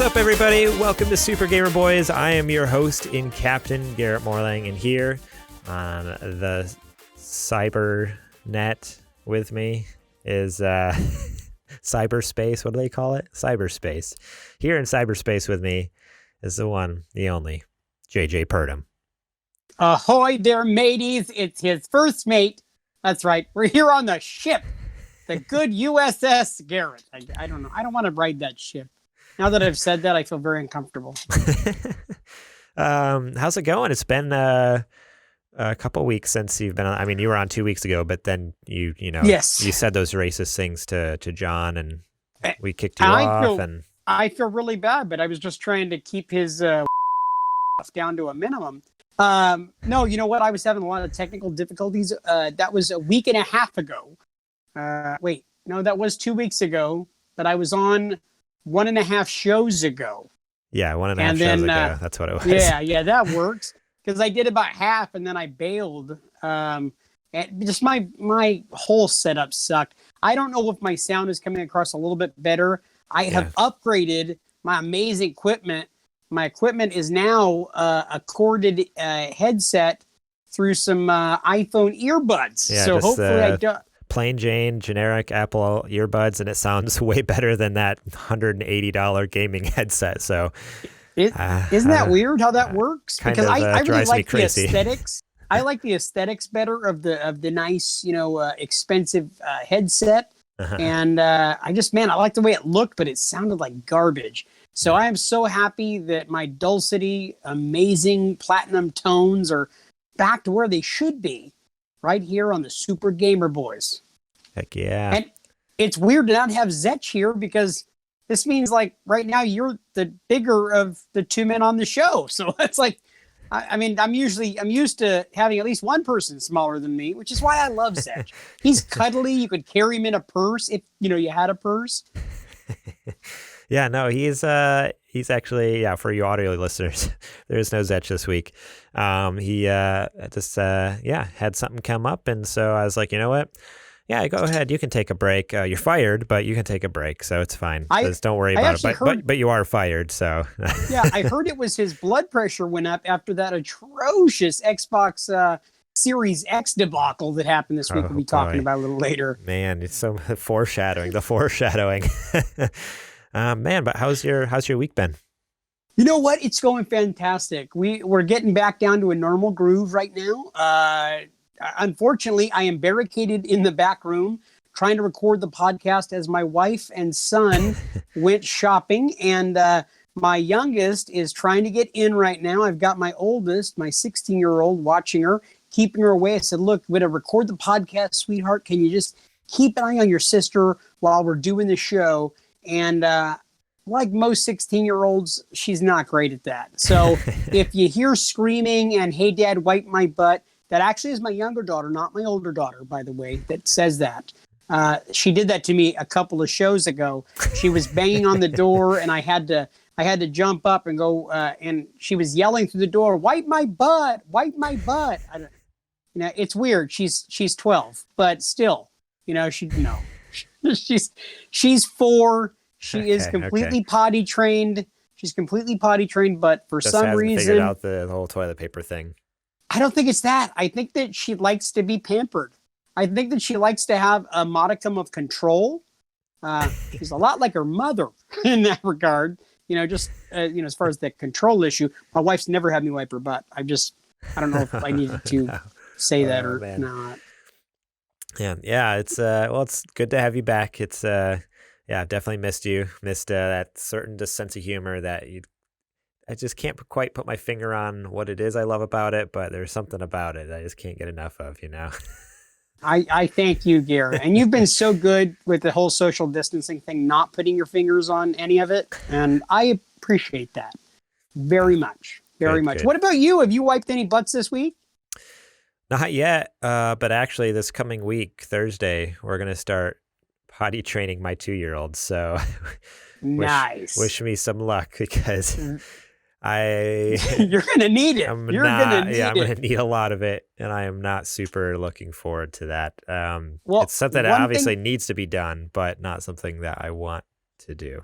up, everybody? Welcome to Super Gamer Boys. I am your host in Captain Garrett Morlang, and here on the cybernet with me is cyberspace. What do they call it? Cyberspace. Here in cyberspace with me is the one, the only, JJ Purdom. Ahoy there, mateys. It's his first mate. That's right. We're here on the ship, the good USS Garrett. I don't know. I don't want to ride that ship. Now that I've said that, I feel very uncomfortable. How's it going? It's been a couple weeks since you've been on. I mean, you were on 2 weeks ago, but then you said those racist things to John, and we kicked you off. I feel really bad, but I was just trying to keep his down to a minimum. No, you know what? I was having a lot of technical difficulties. That was a week and a half ago. Wait, no, that was 2 weeks ago, but I was on 1.5 shows ago. Yeah, 1.5 shows ago. That's what it was. Yeah, that works. Because I did about half and then I bailed. And just my whole setup sucked. I don't know if my sound is coming across a little bit better. I have upgraded my amazing equipment. My equipment is now a corded headset through some iPhone earbuds. Yeah, so hopefully I don't. Plain Jane, generic Apple earbuds, and it sounds way better than that $180 gaming headset. So, isn't that weird how that works? Because I really like the aesthetics. I like the aesthetics better of the nice, expensive headset. And I like the way it looked, but it sounded like garbage. So I am so happy that my dulcety, amazing platinum tones are back to where they should be, right here on the Super Gamer Boys. Heck yeah. And it's weird to not have Zech here because this means like right now you're the bigger of the two men on the show. So it's like, I'm used to having at least one person smaller than me, which is why I love Zech. He's cuddly. You could carry him in a purse if, you had a purse. Yeah, no, he's actually, for you audio listeners, there's no Zech this week. He just had something come up, and so I was like, you know what? Yeah, go ahead. You can take a break. You're fired, but you can take a break, so it's fine. Just don't worry about it. But you are fired, so. Yeah, I heard it was his blood pressure went up after that atrocious Xbox Series X debacle that happened this week. We'll be talking about a little later. Man, it's so foreshadowing. The foreshadowing. Man, but how's your week been? You know what? It's going fantastic. We're getting back down to a normal groove right now. Unfortunately, I am barricaded in the back room trying to record the podcast as my wife and son went shopping, and my youngest is trying to get in right now. I've got my oldest, my 16-year-old, watching her, keeping her away. I said, look, we're going to record the podcast, sweetheart. Can you just keep an eye on your sister while we're doing the show? And like most 16-year-olds, she's not great at that. So if you hear screaming and, hey, Dad, wipe my butt, that actually is my younger daughter, not my older daughter, by the way, that says that. She did that to me a couple of shows ago. She was banging on the door, and I had to jump up and go, and she was yelling through the door, wipe my butt, wipe my butt. It's weird. She's 12, but still, she's 4. She is completely potty trained. She's completely potty trained, but for some reason, figured out the whole toilet paper thing. I don't think it's that. I think that she likes to be pampered. I think that she likes to have a modicum of control. She's a lot like her mother in that regard. As far as the control issue, my wife's never had me wipe her butt. I don't know if I needed to say that or not. Yeah. It's it's good to have you back. It's definitely missed you. Missed that certain just sense of humor that I just can't quite put my finger on what it is I love about it, but there's something about it I just can't get enough of, I thank you, Garrett. And you've been so good with the whole social distancing thing, not putting your fingers on any of it. And I appreciate that very much. Very much. Good. What about you? Have you wiped any butts this week? Not yet. But actually this coming week, Thursday, we're going to start potty training my 2-year-old. So nice. Wish me some luck because you're gonna need it. I'm gonna need a lot of it, and I am not super looking forward to that. It's something that obviously needs to be done, but not something that I want to do.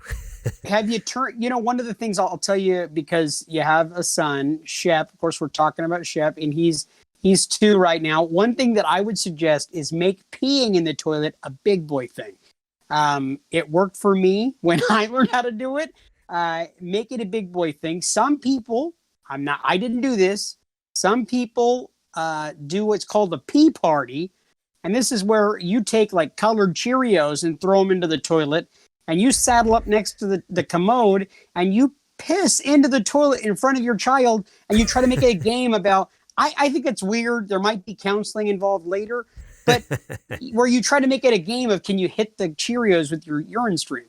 Have you turned, one of the things I'll tell you, because you have a son, Shep, of course, we're talking about Shep, and he's 2 right now. One thing that I would suggest is make peeing in the toilet a big boy thing. It worked for me when I learned how to do it. Make it a big boy thing. Some people, I didn't do this. Some people do what's called a pee party. And this is where you take like colored Cheerios and throw them into the toilet, and you saddle up next to the commode and you piss into the toilet in front of your child, and you try to make it a game about, I think it's weird. There might be counseling involved later, but where you try to make it a game of, can you hit the Cheerios with your urine stream?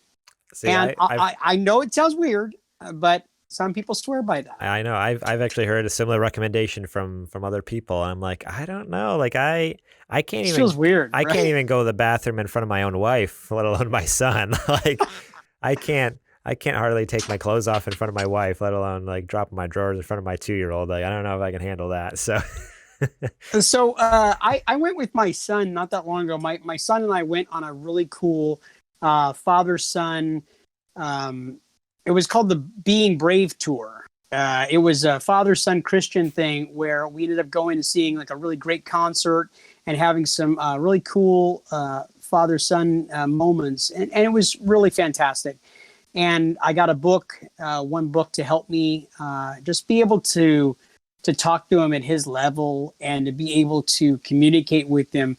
See, and I know it sounds weird, but some people swear by that. I know. I've actually heard a similar recommendation from other people. I'm like, I don't know. Like I can't even. It feels weird. I can't even go to the bathroom in front of my own wife, let alone my son. Like I can't hardly take my clothes off in front of my wife, let alone like drop my drawers in front of my 2-year-old. Like I don't know if I can handle that. So. So I went with my son not that long ago. My son and I went on a really cool father-son. It was called the Being Brave Tour. It was a father-son Christian thing where we ended up going and seeing like a really great concert and having some really cool father-son moments. And it was really fantastic. And I got a book, one book to help me just be able to talk to him at his level and to be able to communicate with him.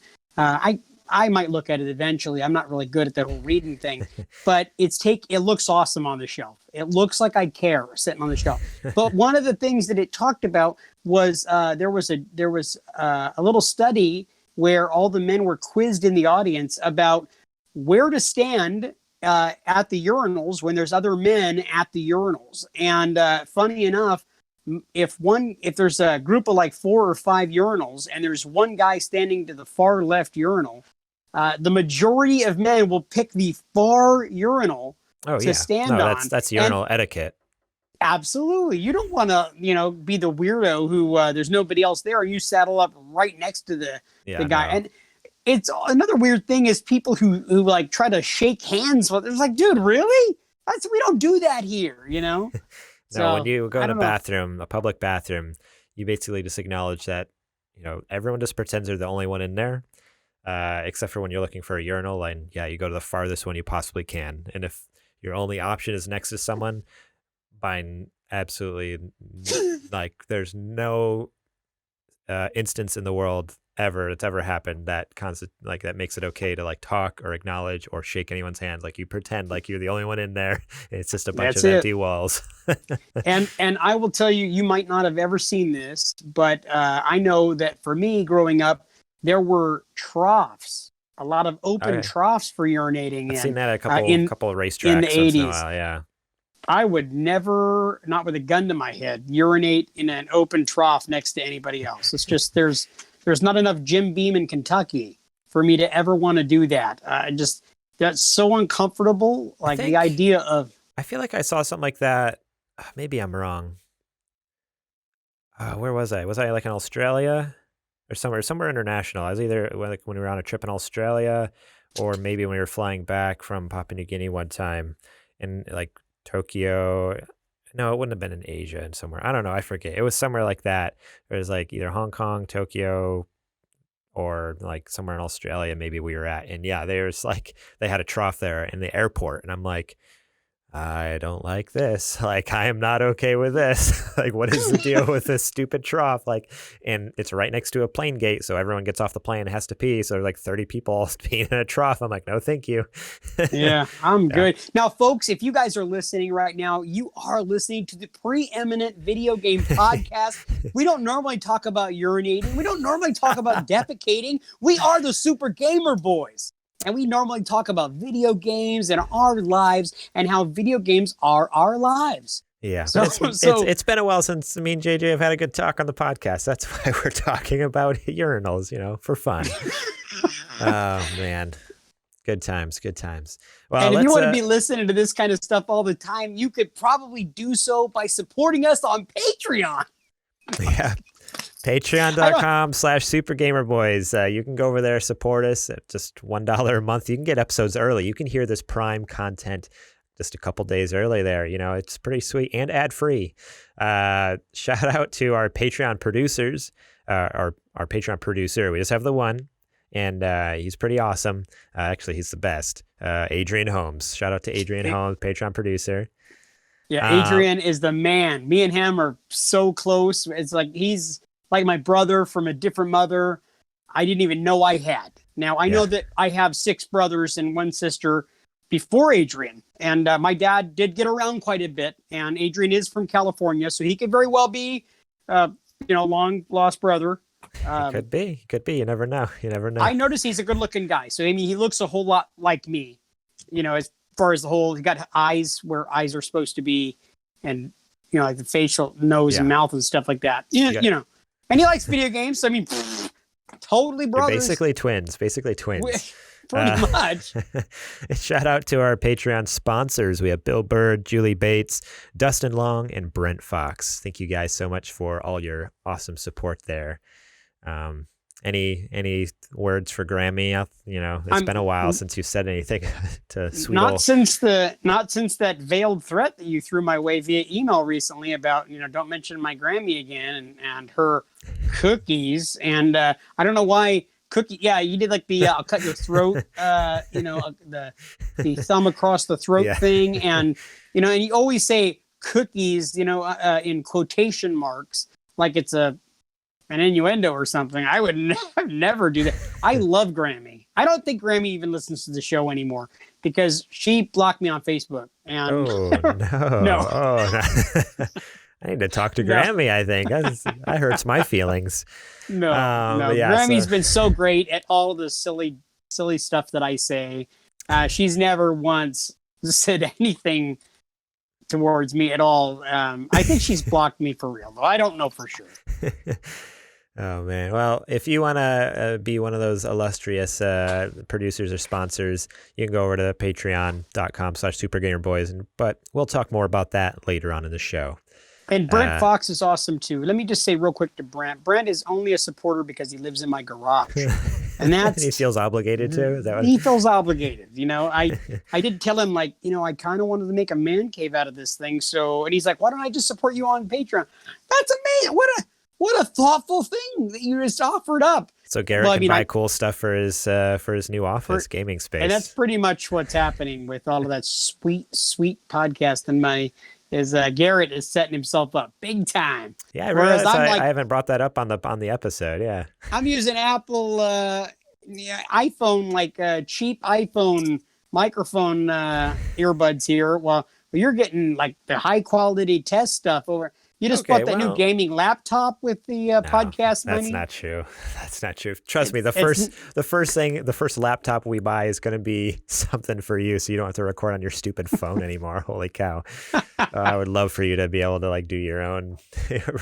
I might look at it eventually. I'm not really good at the whole reading thing, but it looks awesome on the shelf. It looks like I care sitting on the shelf. But one of the things that it talked about was there was a little study where all the men were quizzed in the audience about where to stand at the urinals when there's other men at the urinals. And funny enough, if there's a group of like 4 or 5 urinals and there's one guy standing to the far left urinal, the majority of men will pick the far urinal to stand on. That's urinal etiquette. Absolutely. You don't want to, be the weirdo who there's nobody else there, and you saddle up right next to the guy. No. And it's another weird thing is people who like try to shake hands with. It's like, dude, really? We don't do that here, No, so, when you go in a public bathroom, you basically just acknowledge that, everyone just pretends they're the only one in there, except for when you're looking for a urinal. And you go to the farthest one you possibly can. And if your only option is next to someone, absolutely, like there's no instance in the world that's ever happened that that makes it okay to like talk or acknowledge or shake anyone's hand. Like you pretend like you're the only one in there. It's just a bunch of empty walls. and I will tell you, you might not have ever seen this, but I know that for me growing up, there were troughs, a lot of open troughs for urinating. I've seen that at a couple of racetracks in the 80s. Yeah. I would never, not with a gun to my head, urinate in an open trough next to anybody else. It's just there's not enough Jim Beam in Kentucky for me to ever want to do that. That's so uncomfortable. Like the idea of. I feel like I saw something like that. Maybe I'm wrong. Where was I? Was I like in Australia or somewhere international? I was either when we were on a trip in Australia, or maybe when we were flying back from Papua New Guinea one time, and like Tokyo. No, it wouldn't have been in Asia and somewhere. I don't know. I forget. It was somewhere like that. It was like either Hong Kong, Tokyo, or like somewhere in Australia. Maybe we were at. And there's like they had a trough there in the airport, and I'm like, I don't like this. Like, I am not okay with this. Like, what is the deal with this stupid trough? Like, and it's right next to a plane gate, so everyone gets off the plane and has to pee. So there's like 30 people all peeing in a trough. I'm like, no, thank you. Yeah, I'm good. Now, folks, if you guys are listening right now, you are listening to the preeminent video game podcast. We don't normally talk about urinating. We don't normally talk about defecating. We are the Super Gamer Boys. And we normally talk about video games and our lives and how video games are our lives. Yeah. So it's been a while since me and JJ have had a good talk on the podcast. That's why we're talking about urinals, for fun. Oh, man. Good times. Well, and if you want to be listening to this kind of stuff all the time, you could probably do so by supporting us on Patreon. Yeah. Patreon.com/SuperGamerBoys. You can go over there, support us at just $1 a month. You can get episodes early. You can hear this prime content just a couple days early there. It's pretty sweet and ad free. Shout out to our Patreon producers, our Patreon producer. We just have the one, and he's pretty awesome. Actually, he's the best. Adrian Holmes. Shout out to Adrian Holmes, Patreon producer. Yeah, Adrian is the man. Me and him are so close. It's like he's like my brother from a different mother I didn't even know I had. Now, I know that I have 6 brothers and 1 sister before Adrian. And my dad did get around quite a bit. And Adrian is from California, so he could very well be, long lost brother. Could be. You never know. I notice he's a good looking guy. So, I mean, he looks a whole lot like me, as far as the whole, he got eyes where eyes are supposed to be. And, like the facial nose and mouth and stuff like that. And he likes video games. So, I mean, totally brothers. You're basically twins. Pretty much. Shout out to our Patreon sponsors. We have Bill Bird, Julie Bates, Dustin Long, and Brent Fox. Thank you guys so much for all your awesome support there. Any words for Grammy? It's been a while since you said anything to sweet not since that veiled threat that you threw my way via email recently about don't mention my Grammy again and her cookies. And I don't know why cookie. Yeah, you did like the I'll cut your throat. The thumb across the throat thing, and and you always say cookies, in quotation marks, like it's an innuendo or something. I would never do that. I love Grammy. I don't think Grammy even listens to the show anymore because she blocked me on Facebook. And no. I need to talk to Grammy. I think that hurts my feelings. No. Grammy's been so great at all the silly stuff that I say. She's never once said anything towards me at all. I think she's blocked me for real, though. I don't know for sure. Oh, man. Well, if you want to be one of those illustrious producers or sponsors, you can go over to patreon.com/supergamerboys. But we'll talk more about that later on in the show. And Brent Fox is awesome, too. Let me just say real quick to Brent. Brent is only a supporter because he lives in my garage. And that's... he feels obligated to? Is that what... He feels obligated. I did tell him, I kind of wanted to make a man cave out of this thing. So, and he's like, why don't I just support you on Patreon? That's amazing. What a thoughtful thing that you just offered up. So Garrett can buy cool stuff for his new office, gaming space. And that's pretty much what's happening with all of that sweet, sweet podcast. And Garrett is setting himself up big time. Yeah, I realize I haven't brought that up on the episode. Yeah, I'm using Apple iPhone, cheap iPhone microphone earbuds here. Well, you're getting the high quality test stuff over. You just bought that new gaming laptop with the podcast money? That's not true. Trust me, the first laptop we buy is going to be something for you, so you don't have to record on your stupid phone anymore. Holy cow. I would love for you to be able to do your own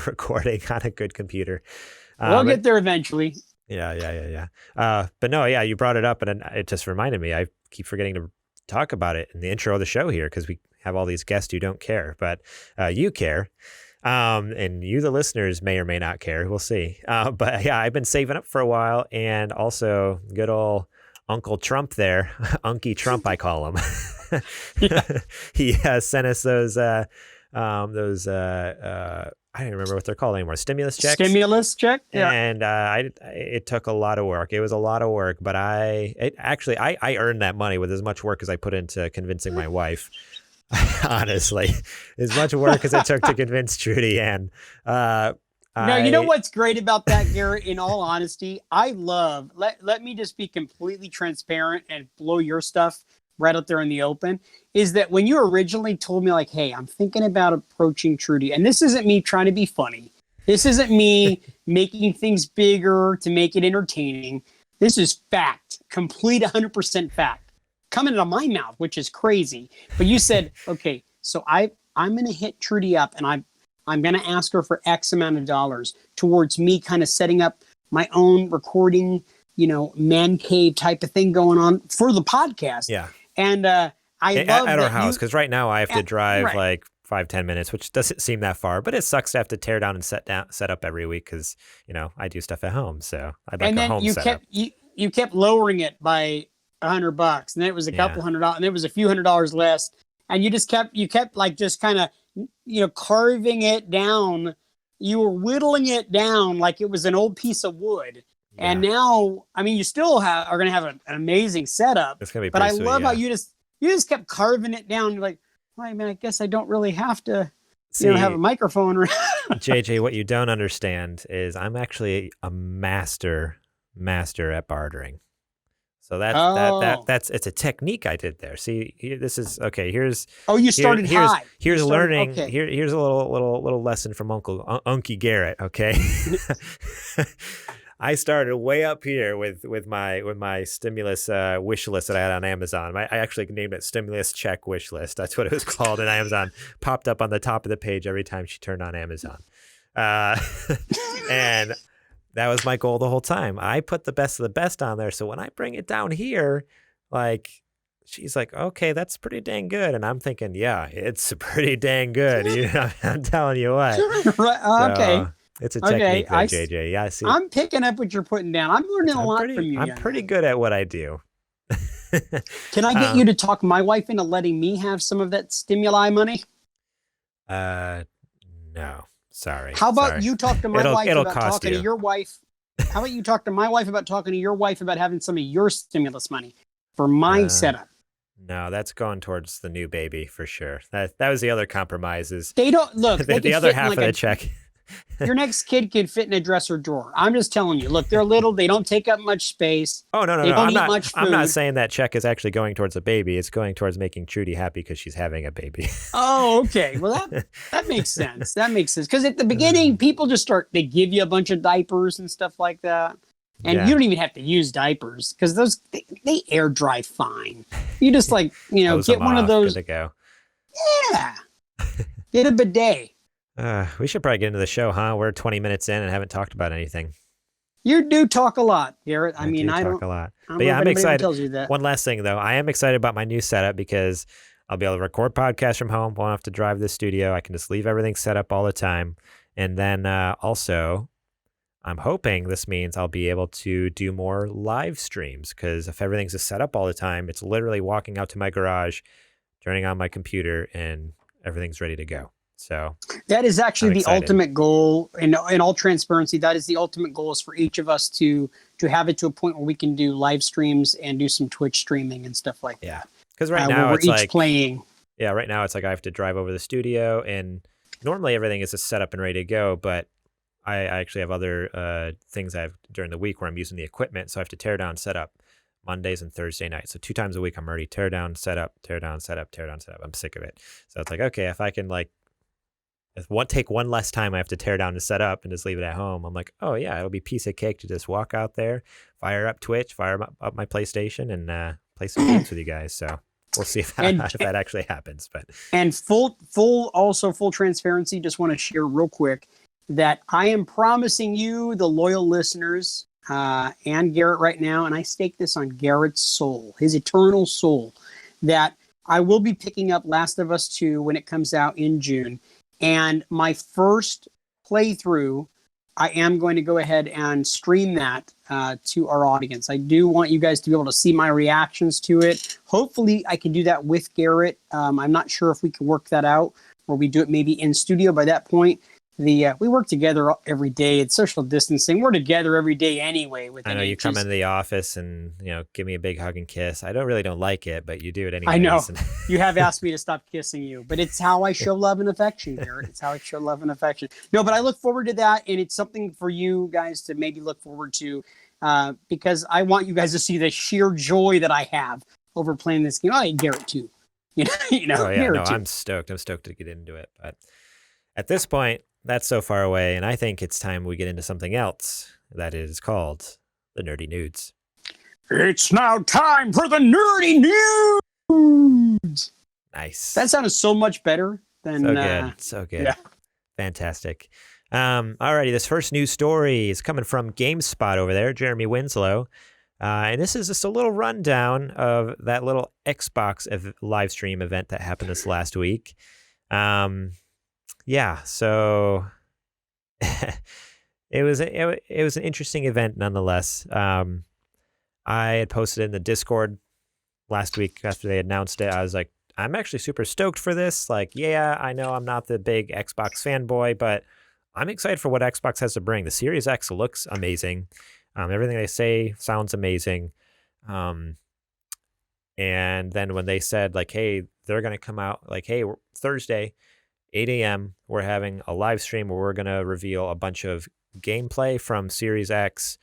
recording on a good computer. We'll get there eventually. Yeah. But no, you brought it up, and it just reminded me. I keep forgetting to talk about it in the intro of the show here because we have all these guests who don't care, but you care. And you, the listeners, may or may not care. We'll see. But yeah, I've been saving up for a while, and also good old Uncle Trump there, Unky Trump, I call him. He sent us those. I don't remember what they're called anymore. Stimulus checks. Stimulus check. Yeah. And it took a lot of work. It was a lot of work, but I earned that money with as much work as I put into convincing my wife. Honestly, as much work as it took to convince Trudy. And no, you know what's great about that, Garrett? In all honesty, I love. Let me just be completely transparent and blow your stuff right out there in the open. Is that when you originally told me hey, I'm thinking about approaching Trudy, and this isn't me trying to be funny. This isn't me making things bigger to make it entertaining. This is fact, complete 100% fact. Coming out of my mouth, which is crazy. But you said, okay, so I'm going to hit Trudy up, and I'm going to ask her for X amount of dollars towards me kind of setting up my own recording, man cave type of thing going on for the podcast. Yeah. And I love at our house, because right now I have to drive 5-10 minutes, which doesn't seem that far, but it sucks to have to tear down and set up every week because I do stuff at home, so I'd like a home setup. You kept lowering it by $100, and then it was a couple $100, and it was a few $100 less, and you kept like just kind of, carving it down. You were whittling it down like it was an old piece of wood. Yeah. And now, I mean, you still are going to have an amazing setup. It's gonna be but I pretty sweet, love how yeah. you just kept carving it down. You're like, well, I mean, I guess I don't really have to, See, have a microphone. JJ, what you don't understand is I'm actually a master at bartering. So that's it's a technique I did there. See, this is okay. Here's you started high. Here's learning. Okay. Here's a little lesson from Unky Garrett. Okay, I started way up here with my stimulus wish list that I had on Amazon. I actually named it stimulus check wish list. That's what it was called, and Amazon popped up on the top of the page every time she turned on Amazon, and that was my goal the whole time. I put the best of the best on there, so when I bring it down here, like, she's like, okay, that's pretty dang good, and I'm thinking, yeah, it's pretty dang good. I'm telling you what. Okay. It's a technique, there, JJ. Yeah, I see. I'm picking up what you're putting down. I'm learning a lot from you. I'm pretty good at what I do. Can I get you to talk my wife into letting me have some of that stimuli money? No. Sorry. How about you talk to my wife about talking you. to your wife? How about you talk to my wife about talking to your wife about having some of your stimulus money for my setup? No, that's going towards the new baby for sure. That was the other compromises. They don't look. the other half of the check. Your next kid can fit in a dresser drawer. I'm just telling you. Look, they're little. They don't take up much space. Oh, no. They don't eat much food. I'm not saying that check is actually going towards a baby. It's going towards making Trudy happy because she's having a baby. Oh, okay. Well, that makes sense. That makes sense. Because at the beginning, people just they give you a bunch of diapers and stuff like that. And you don't even have to use diapers because they air dry fine. You just get one of those. Good to go. Yeah. Get a bidet. We should probably get into the show, huh? We're 20 minutes in and haven't talked about anything. You do talk a lot, Garrett. I mean, I talk don't a lot. But yeah, I'm excited. Tells you that. One last thing, though. I am excited about my new setup because I'll be able to record podcasts from home. Won't have to drive to the studio. I can just leave everything set up all the time. And then also, I'm hoping this means I'll be able to do more live streams because if everything's just set up all the time, it's literally walking out to my garage, turning on my computer, and everything's ready to go. So that is actually the ultimate goal. In all transparency, that is the ultimate goal, is for each of us to have it to a point where we can do live streams and do some Twitch streaming and stuff like that. Because right now we're it's each playing. Yeah, right now it's like I have to drive over to the studio, and normally everything is just set up and ready to go. But I actually have other things I have during the week where I'm using the equipment, so I have to tear down, set up Mondays and Thursday nights. So 2 times a week I'm already tear down, set up, tear down, set up, tear down, set up. I'm sick of it. So it's like, okay, if I can take one less time I have to tear down to set up and just leave it at home, I'm like, oh yeah, it'll be piece of cake to just walk out there, fire up Twitch, fire up my PlayStation, and play some games with you guys. So we'll see if that actually happens. But and full transparency, just want to share real quick that I am promising you, the loyal listeners, and Garrett right now, and I stake this on Garrett's soul, his eternal soul, that I will be picking up Last of Us 2 when it comes out in June. And my first playthrough, I am going to go ahead and stream that to our audience. I do want you guys to be able to see my reactions to it. Hopefully, I can do that with Garrett. I'm not sure if we can work that out, or we do it maybe in studio by that point. We work together every day. It's social distancing. We're together every day anyway. I know you come into the office and give me a big hug and kiss. I don't like it, but you do it anyway. I know. You have asked me to stop kissing you, but it's how I show love and affection, Garrett. It's how I show love and affection. No, but I look forward to that, and it's something for you guys to maybe look forward to, because I want you guys to see the sheer joy that I have over playing this game. Oh, Garrett too. Oh yeah, Garrett too. I'm stoked. I'm stoked to get into it, but at this point, that's so far away, and I think it's time we get into something else that is called the Nerdy Nudes. It's now time for the Nerdy Nudes! Nice. That sounded so much better than... So good. Yeah. Fantastic. Alrighty, this first news story is coming from GameSpot over there, Jeremy Winslow. And this is just a little rundown of that little Xbox live stream event that happened this last week. Yeah, so it was an interesting event nonetheless. I had posted in the Discord last week after they announced it. I was like, I'm actually super stoked for this. Like, yeah, I know I'm not the big Xbox fanboy, but I'm excited for what Xbox has to bring. The Series X looks amazing. Everything they say sounds amazing. Um, and then when they said like, hey, they're going to come out like, hey, Thursday, 8 a.m., we're having a live stream where we're going to reveal a bunch of gameplay from Series X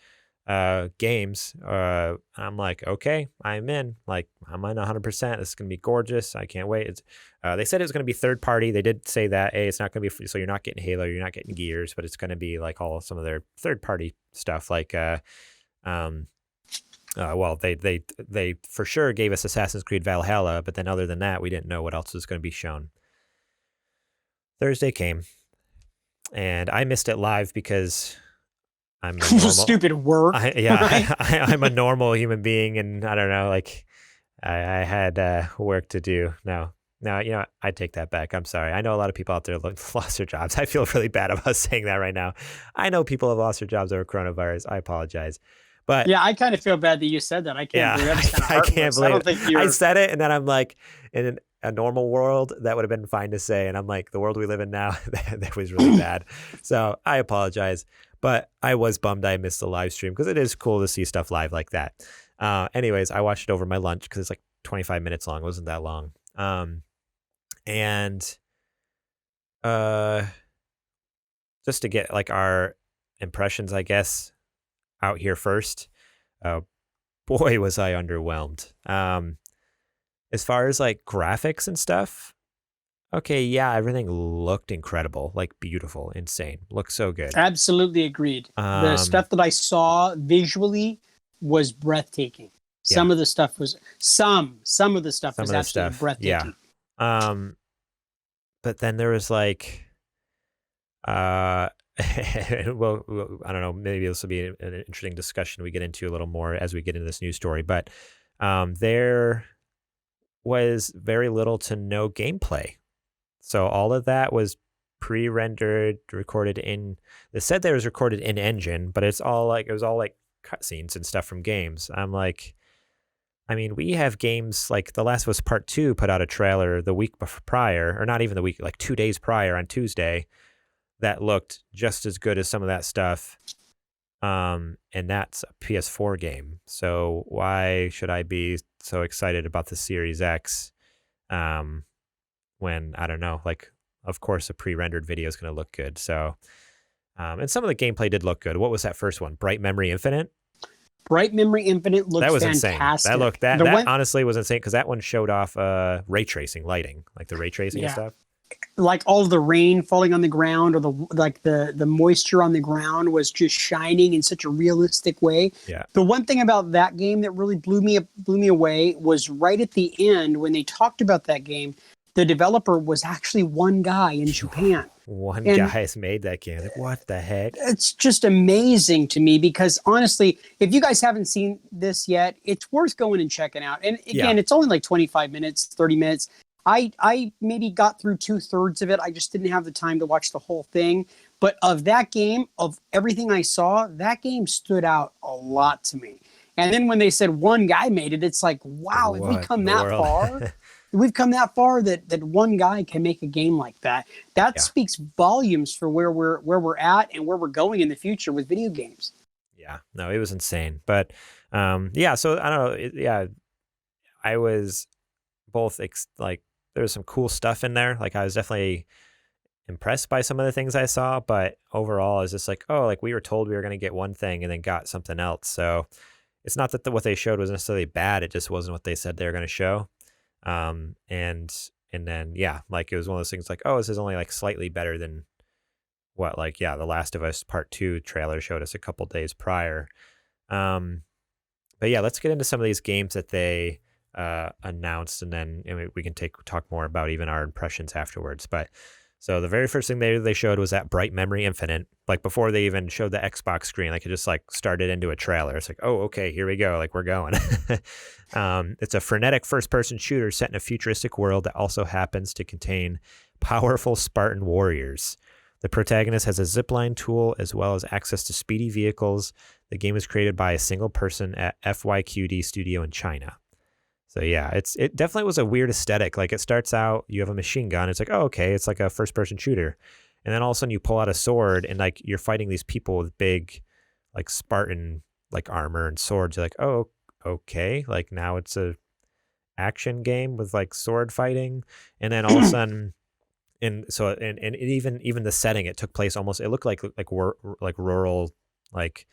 games. I'm like, okay, I'm in. Like, I'm in 100%. This is going to be gorgeous. I can't wait. They said it was going to be third party. They did say that, hey, it's not going to be, so you're not getting Halo, you're not getting Gears, but it's going to be like all some of their third party stuff. Like, well, they for sure gave us Assassin's Creed Valhalla, but then other than that, we didn't know what else was going to be shown. Thursday came, and I missed it live because I'm a normal, stupid work. Right? I'm a normal human being, and I don't know, like I had work to do. No, I take that back. I'm sorry. I know a lot of people out there lost their jobs. I feel really bad about saying that right now. I know people have lost their jobs over coronavirus. I apologize. But yeah, I kind of feel bad that you said that. I can't believe that. I can't believe I don't think I said it, and then I'm like, in a normal world, that would have been fine to say. And I'm like, the world we live in now, that was really bad. So I apologize. But I was bummed I missed the live stream because it is cool to see stuff live like that. Anyways, I watched it over my lunch because it's like 25 minutes long. It wasn't that long. And just to get like our impressions, I guess, out here first. Boy, was I underwhelmed. As far as like graphics and stuff, okay, yeah, everything looked incredible, like beautiful, insane, looked so good. Absolutely agreed. The stuff that I saw visually was breathtaking. Some of the stuff was absolutely breathtaking. Yeah. But then there was like, well, I don't know, maybe this will be an interesting discussion we get into a little more as we get into this news story, but there was very little to no gameplay. So all of that was pre-rendered, recorded in, they said that it was recorded in engine, but it was all like cutscenes and stuff from games. I'm like, I mean, we have games like The Last of Us Part 2 put out a trailer the week prior, or not even the week, like 2 days prior on Tuesday, that looked just as good as some of that stuff. And that's a PS4 game. So why should I be so excited about the Series X when, I don't know, like, of course, a pre-rendered video is going to look good. So, and some of the gameplay did look good. What was that first one? Bright Memory Infinite? Bright Memory Infinite looked fantastic. Insane. That honestly was insane because that one showed off ray tracing lighting, like the ray tracing and stuff. Like all of the rain falling on the ground, or the moisture on the ground was just shining in such a realistic way. Yeah. The one thing about that game that really blew me away was right at the end when they talked about that game. The developer was actually one guy in Japan. One guy has made that game. Like, what the heck? It's just amazing to me because honestly, if you guys haven't seen this yet, it's worth going and checking out. And again, It's only like 25 minutes, 30 minutes. I maybe got through 2/3 of it. I just didn't have the time to watch the whole thing. But of that game, of everything I saw, that game stood out a lot to me. And then when they said one guy made it, it's like, wow, if we come that far, we've come that far that one guy can make a game like that. That speaks volumes for where we're at and where we're going in the future with video games. Yeah, no, it was insane. But so I don't know. I was both like, there was some cool stuff in there. Like I was definitely impressed by some of the things I saw, but overall, it's just like, oh, like we were told we were going to get one thing and then got something else. So it's not that what they showed was necessarily bad. It just wasn't what they said they were going to show. And then, like it was one of those things like, oh, this is only like slightly better than what, like, The Last of Us Part 2 trailer showed us a couple days prior. But let's get into some of these games that they announced, and then we can talk more about even our impressions afterwards. But so the very first thing they showed was that Bright Memory Infinite. Like before they even showed the Xbox screen, like it just like started into a trailer. It's like, oh, okay, here we go. Like we're going. It's a frenetic first-person shooter set in a futuristic world that also happens to contain powerful Spartan warriors. The protagonist has a zipline tool as well as access to speedy vehicles. The game is created by a single person at FYQD Studio in China. So yeah, it definitely was a weird aesthetic. Like it starts out, you have a machine gun. It's like, oh, okay, it's like a first person shooter. And then all of a sudden you pull out a sword and like you're fighting these people with big like Spartan like armor and swords. You're like, oh, okay. Like now it's a action game with like sword fighting. And then all of a sudden and even the setting, it took place almost, it looked like rural, like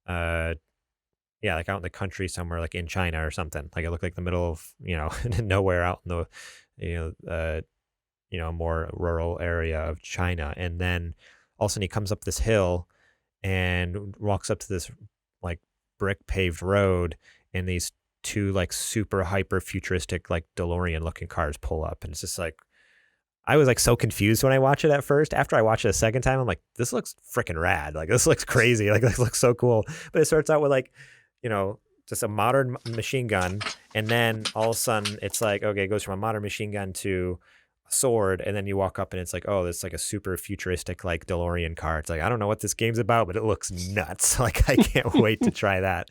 yeah, like out in the country somewhere, like in China or something. Like it looked like the middle of, nowhere out in the, more rural area of China. And then all of a sudden he comes up this hill and walks up to this like brick paved road, and these two like super hyper futuristic like DeLorean looking cars pull up, and it's just like, I was like so confused when I watched it at first. After I watched it a second time, I'm like, this looks freaking rad. Like this looks crazy. Like this looks so cool. But it starts out with like, just a modern machine gun. And then all of a sudden it's like, okay, it goes from a modern machine gun to a sword. And then you walk up and it's like, oh, it's like a super futuristic, like DeLorean car. It's like, I don't know what this game's about, but it looks nuts. Like I can't wait to try that.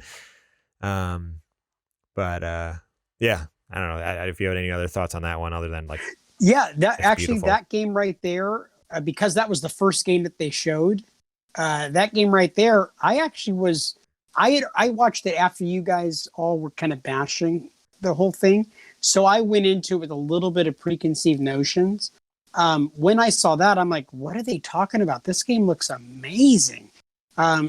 Yeah, I don't know if you have any other thoughts on that one other than like, yeah, that game right there, because that was the first game that they showed. That game right there, I watched it after you guys all were kind of bashing the whole thing, so I went into it with a little bit of preconceived notions. When I saw that, I'm like, what are they talking about? This game looks amazing.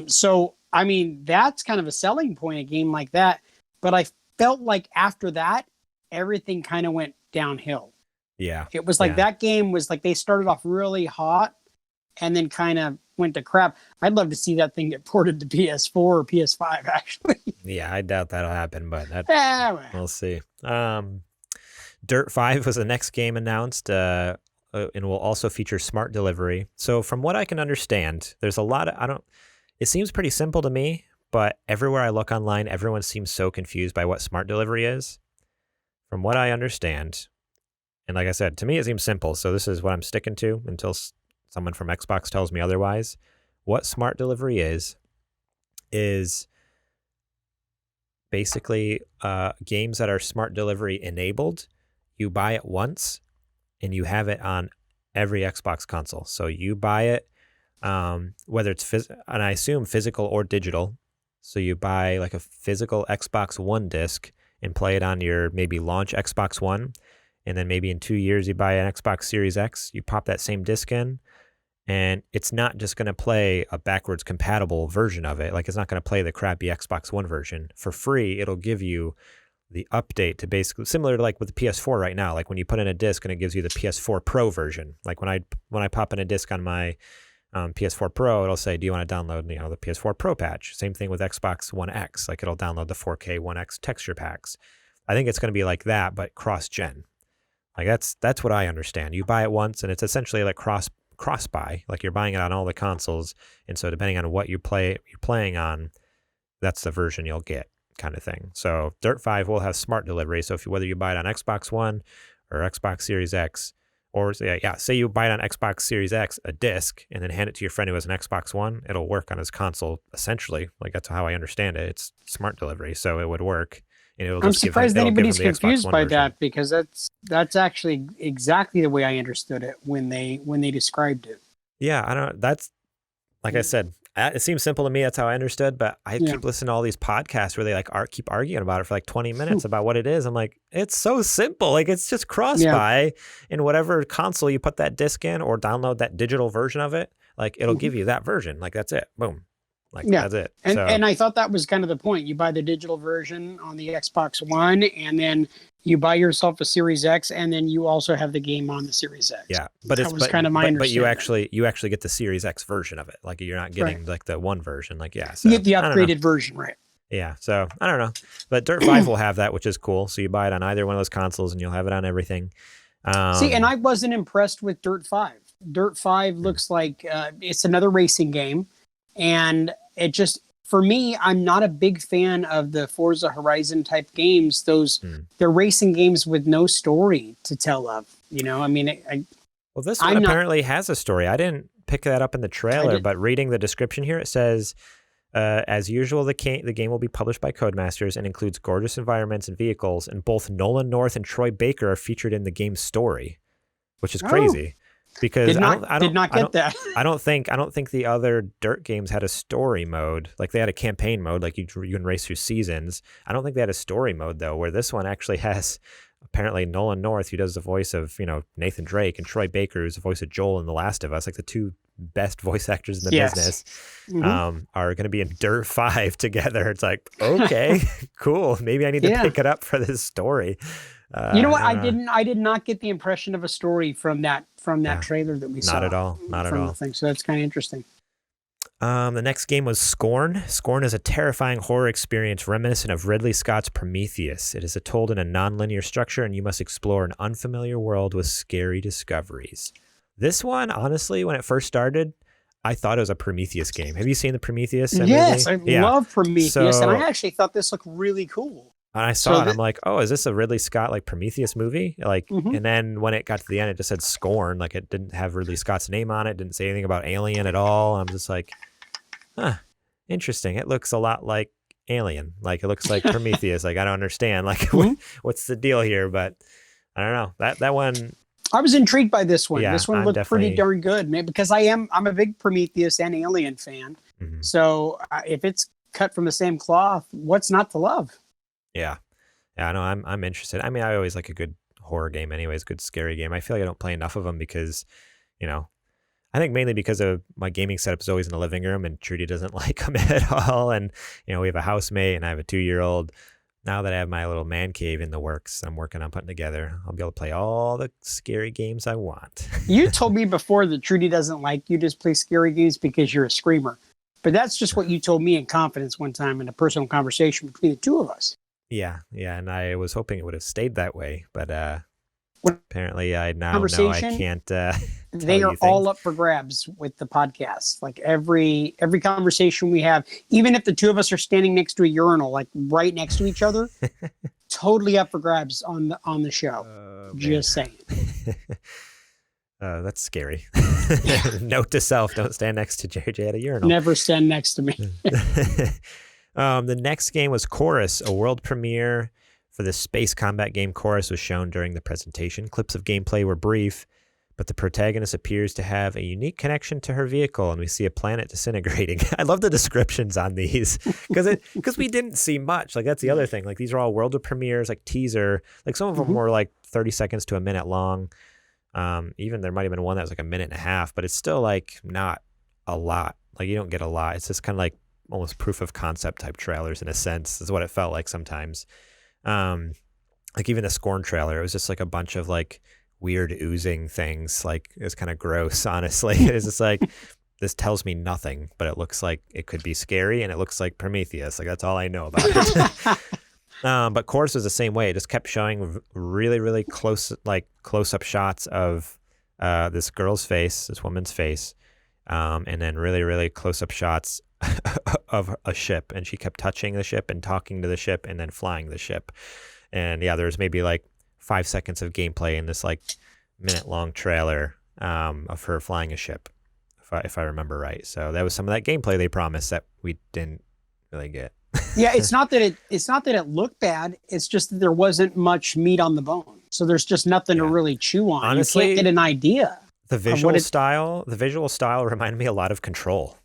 So I mean, that's kind of a selling point, a game like that. But I felt like after that, everything kind of went downhill. Yeah. It was like that game was like they started off really hot and then kind of went to crap. I'd love to see that thing get ported to PS4 or PS5, actually. Yeah, I doubt that'll happen, but we'll see. Dirt 5 was the next game announced, and will also feature smart delivery. So from what I can understand, there's a lot of, it seems pretty simple to me, but everywhere I look online, everyone seems so confused by what smart delivery is. From what I understand, and like I said, to me, it seems simple. So this is what I'm sticking to until someone from Xbox tells me otherwise. What smart delivery is basically games that are smart delivery enabled. You buy it once and you have it on every Xbox console. So you buy it, whether it's and I assume physical or digital. So you buy like a physical Xbox One disc and play it on your maybe launch Xbox One. And then maybe in 2 years, you buy an Xbox Series X, you pop that same disc in, and it's not just going to play a backwards compatible version of it. Like it's not going to play the crappy Xbox One version. For free, it'll give you the update to basically, similar to like with the PS4 right now, like when you put in a disc and it gives you the PS4 Pro version. Like when I pop in a disc on my PS4 Pro, it'll say, do you want to download the PS4 Pro patch? Same thing with Xbox One X. Like it'll download the 4K One X texture packs. I think it's going to be like that, but cross-gen. Like that's what I understand. You buy it once and it's essentially like cross buy. Like you're buying it on all the consoles, and so depending on what you're playing on, that's the version you'll get, kind of thing. So Dirt 5 will have smart delivery. So whether you buy it on Xbox One or Xbox Series X, or say you buy it on Xbox Series X, a disc, and then hand it to your friend who has an Xbox One, it'll work on his console essentially. Like that's how I understand it. It's smart delivery, so it would work. I'm surprised anybody's confused by that, because that's actually exactly the way I understood it when they described it. Yeah, I don't. That's like I said, it seems simple to me. That's how I understood. But I keep listening to all these podcasts where they like keep arguing about it for like 20 minutes about what it is. I'm like, it's so simple. Like it's just cross buy in whatever console you put that disc in, or download that digital version of it. Like it'll give you that version. Like that's it. Boom. Like that's it. And I thought that was kind of the point. You buy the digital version on the Xbox One, and then you buy yourself a Series X, and then you also have the game on the Series X. Yeah, but that was kind of my understanding. But you actually get the Series X version of it. Like you're not getting like the one version. Like so, you get the upgraded version, right? Yeah. So I don't know, but Dirt 5 will have that, which is cool. So you buy it on either one of those consoles, and you'll have it on everything. See, and I wasn't impressed with Dirt 5. Dirt 5 looks like it's another racing game, and it just, for me, I'm not a big fan of the Forza Horizon type games. They're racing games with no story to tell of. I mean, well, this one apparently has a story. I didn't pick that up in the trailer, but reading the description here, it says As usual, the game will be published by Codemasters and includes gorgeous environments and vehicles, and both Nolan North and Troy Baker are featured in the game's story, which is crazy. Because did not get that. I don't think the other Dirt games had a story mode. Like they had a campaign mode, like you can race through seasons. I don't think they had a story mode though, where this one actually has apparently Nolan North, who does the voice of Nathan Drake, and Troy Baker, who's the voice of Joel in The Last of Us, like the two best voice actors in the business, are going to be in Dirt 5 together. It's like, okay, cool. Maybe I need to pick it up for this story. You know what? I did not get the impression of a story from that trailer that we saw. Not at all. Not at all. So that's kind of interesting. The next game was Scorn. Scorn is a terrifying horror experience reminiscent of Ridley Scott's Prometheus. It is told in a non-linear structure, and you must explore an unfamiliar world with scary discoveries. This one, honestly, when it first started, I thought it was a Prometheus game. Have you seen the Prometheus movie? Yes, I love Prometheus, and I actually thought this looked really cool. And I saw it, I'm like, oh, is this a Ridley Scott like Prometheus movie? Like, and then when it got to the end, it just said Scorn. Like, it didn't have Ridley Scott's name on it. Didn't say anything about Alien at all. I'm just like, huh, interesting. It looks a lot like Alien. Like, it looks like Prometheus. Like, I don't understand. Like, what's the deal here? But I don't know. That one. I was intrigued by this one. Yeah, this one looked pretty darn good, man, because I'm a big Prometheus and Alien fan. So if it's cut from the same cloth, what's not to love? Yeah, no, I'm interested. I mean, I always like a good horror game anyways, good scary game. I feel like I don't play enough of them because, I think mainly because of my gaming setup is always in the living room, and Trudy doesn't like them at all. And, we have a housemate and I have a 2-year-old. Now that I have my little man cave in the works, I'm working on putting together, I'll be able to play all the scary games I want. You told me before that Trudy doesn't like you just play scary games because you're a screamer. But that's just what you told me in confidence one time in a personal conversation between the two of us. Yeah, and I was hoping it would have stayed that way, but apparently I now know I can't. They are all up for grabs with the podcast. Like every conversation we have, even if the two of us are standing next to a urinal, like right next to each other, totally up for grabs on the show. Just saying. That's scary. Note to self: don't stand next to JJ at a urinal. Never stand next to me. The next game was Chorus, a world premiere for the space combat game. Chorus was shown during the presentation. Clips of gameplay were brief, but the protagonist appears to have a unique connection to her vehicle, and we see a planet disintegrating. I love the descriptions on these because we didn't see much. Like, that's the other thing. Like, these are all world premieres, like teaser. Like, some of them were like 30 seconds to a minute long. Even there might have been one that was like a minute and a half, but it's still like not a lot. Like, you don't get a lot. It's just kind of like almost proof of concept type trailers in a sense, is what it felt like sometimes. Like even the Scorn trailer, it was just like a bunch of like weird oozing things. Like, it was kind of gross, honestly. It's just like, this tells me nothing, but it looks like it could be scary, and it looks like Prometheus. Like, that's all I know about it. But Chorus was the same way. It just kept showing really, really close-up shots of this girl's face, this woman's face, and then really, really close-up shots of a ship, and she kept touching the ship and talking to the ship and then flying the ship. And yeah, there's maybe like 5 seconds of gameplay in this like minute-long trailer of her flying a ship, if I remember right. So that was some of that gameplay they promised that we didn't really get. Yeah, it's not that it looked bad. It's just that there wasn't much meat on the bone. So there's just nothing to really chew on. Honestly, you can't get an idea. The visual style reminded me a lot of Control.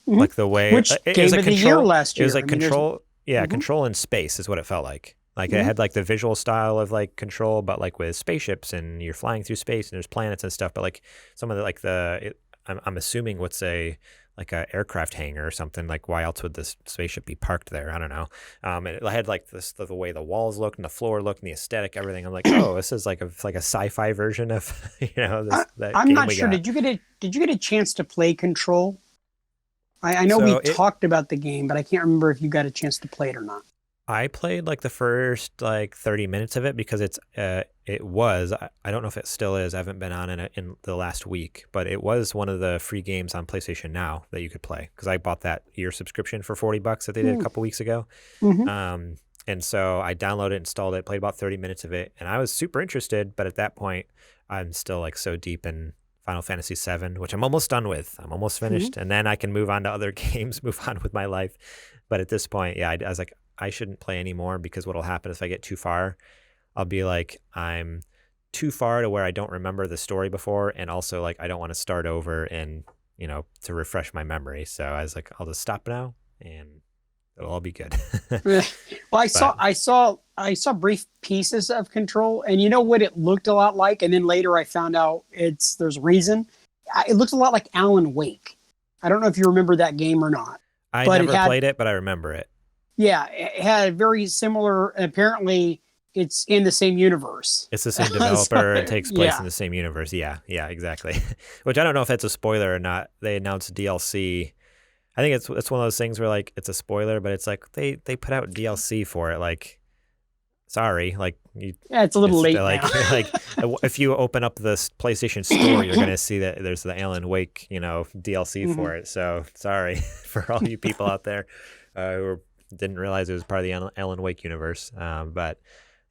Like the way which game of the year last year. It was like Control. Yeah, Control in space is what it felt like. Like it had like the visual style of like Control, but like with spaceships, and you're flying through space and there's planets and stuff. But like some of the I'm assuming what's a aircraft hangar or something. Like, why else would this spaceship be parked there? I don't know. And it had like the way the walls looked and the floor looked and the aesthetic, everything. I'm like, oh, this is like a sci-fi version of I'm not sure. Did you get a chance to play Control? I know we talked about the game, but I can't remember if you got a chance to play it or not. I played like the first 30 minutes of it because it was, I don't know if it still is, I haven't been on in the last week, but it was one of the free games on PlayStation Now that you could play, because I bought that year subscription for $40 that they did a couple weeks ago. And so I downloaded it, installed it, played about 30 minutes of it, and I was super interested, but at that point I'm still like so deep in Final Fantasy VII, which I'm almost done with. I'm almost finished, and then I can move on to other games, move on with my life. But at this point, yeah, I was like, I shouldn't play anymore, because what'll happen if I get too far, I'll be like, I'm too far to where I don't remember the story before, and also like I don't want to start over and to refresh my memory. So I was like, I'll just stop now, and it'll all be good. Well, I saw brief pieces of Control, and you know what it looked a lot like, and then later I found out there's a reason. It looks a lot like Alan Wake. I don't know if you remember that game or not. I never played it, but I remember it. Yeah, it had a very similar. Apparently, it's in the same universe. It's the same developer. It takes place in the same universe. Yeah, exactly. Which I don't know if that's a spoiler or not. They announced DLC. I think it's one of those things where like it's a spoiler, but it's like they put out DLC for it. Like, sorry, like it's a little late. Like if you open up the PlayStation Store, you're gonna see that there's the Alan Wake DLC for it. So sorry for all you people out there who didn't realize it was part of the Alan Wake universe. But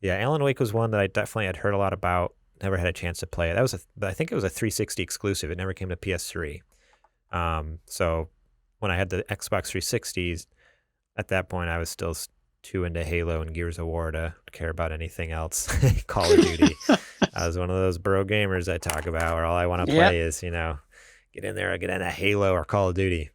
yeah, Alan Wake was one that I definitely had heard a lot about. Never had a chance to play it. I think it was a 360 exclusive. It never came to PS3. So when I had the Xbox 360s, at that point I was still too into Halo and Gears of War to care about anything else. Call of Duty. I was one of those bro gamers I talk about, where all I want to play is get in there, get into Halo or Call of Duty.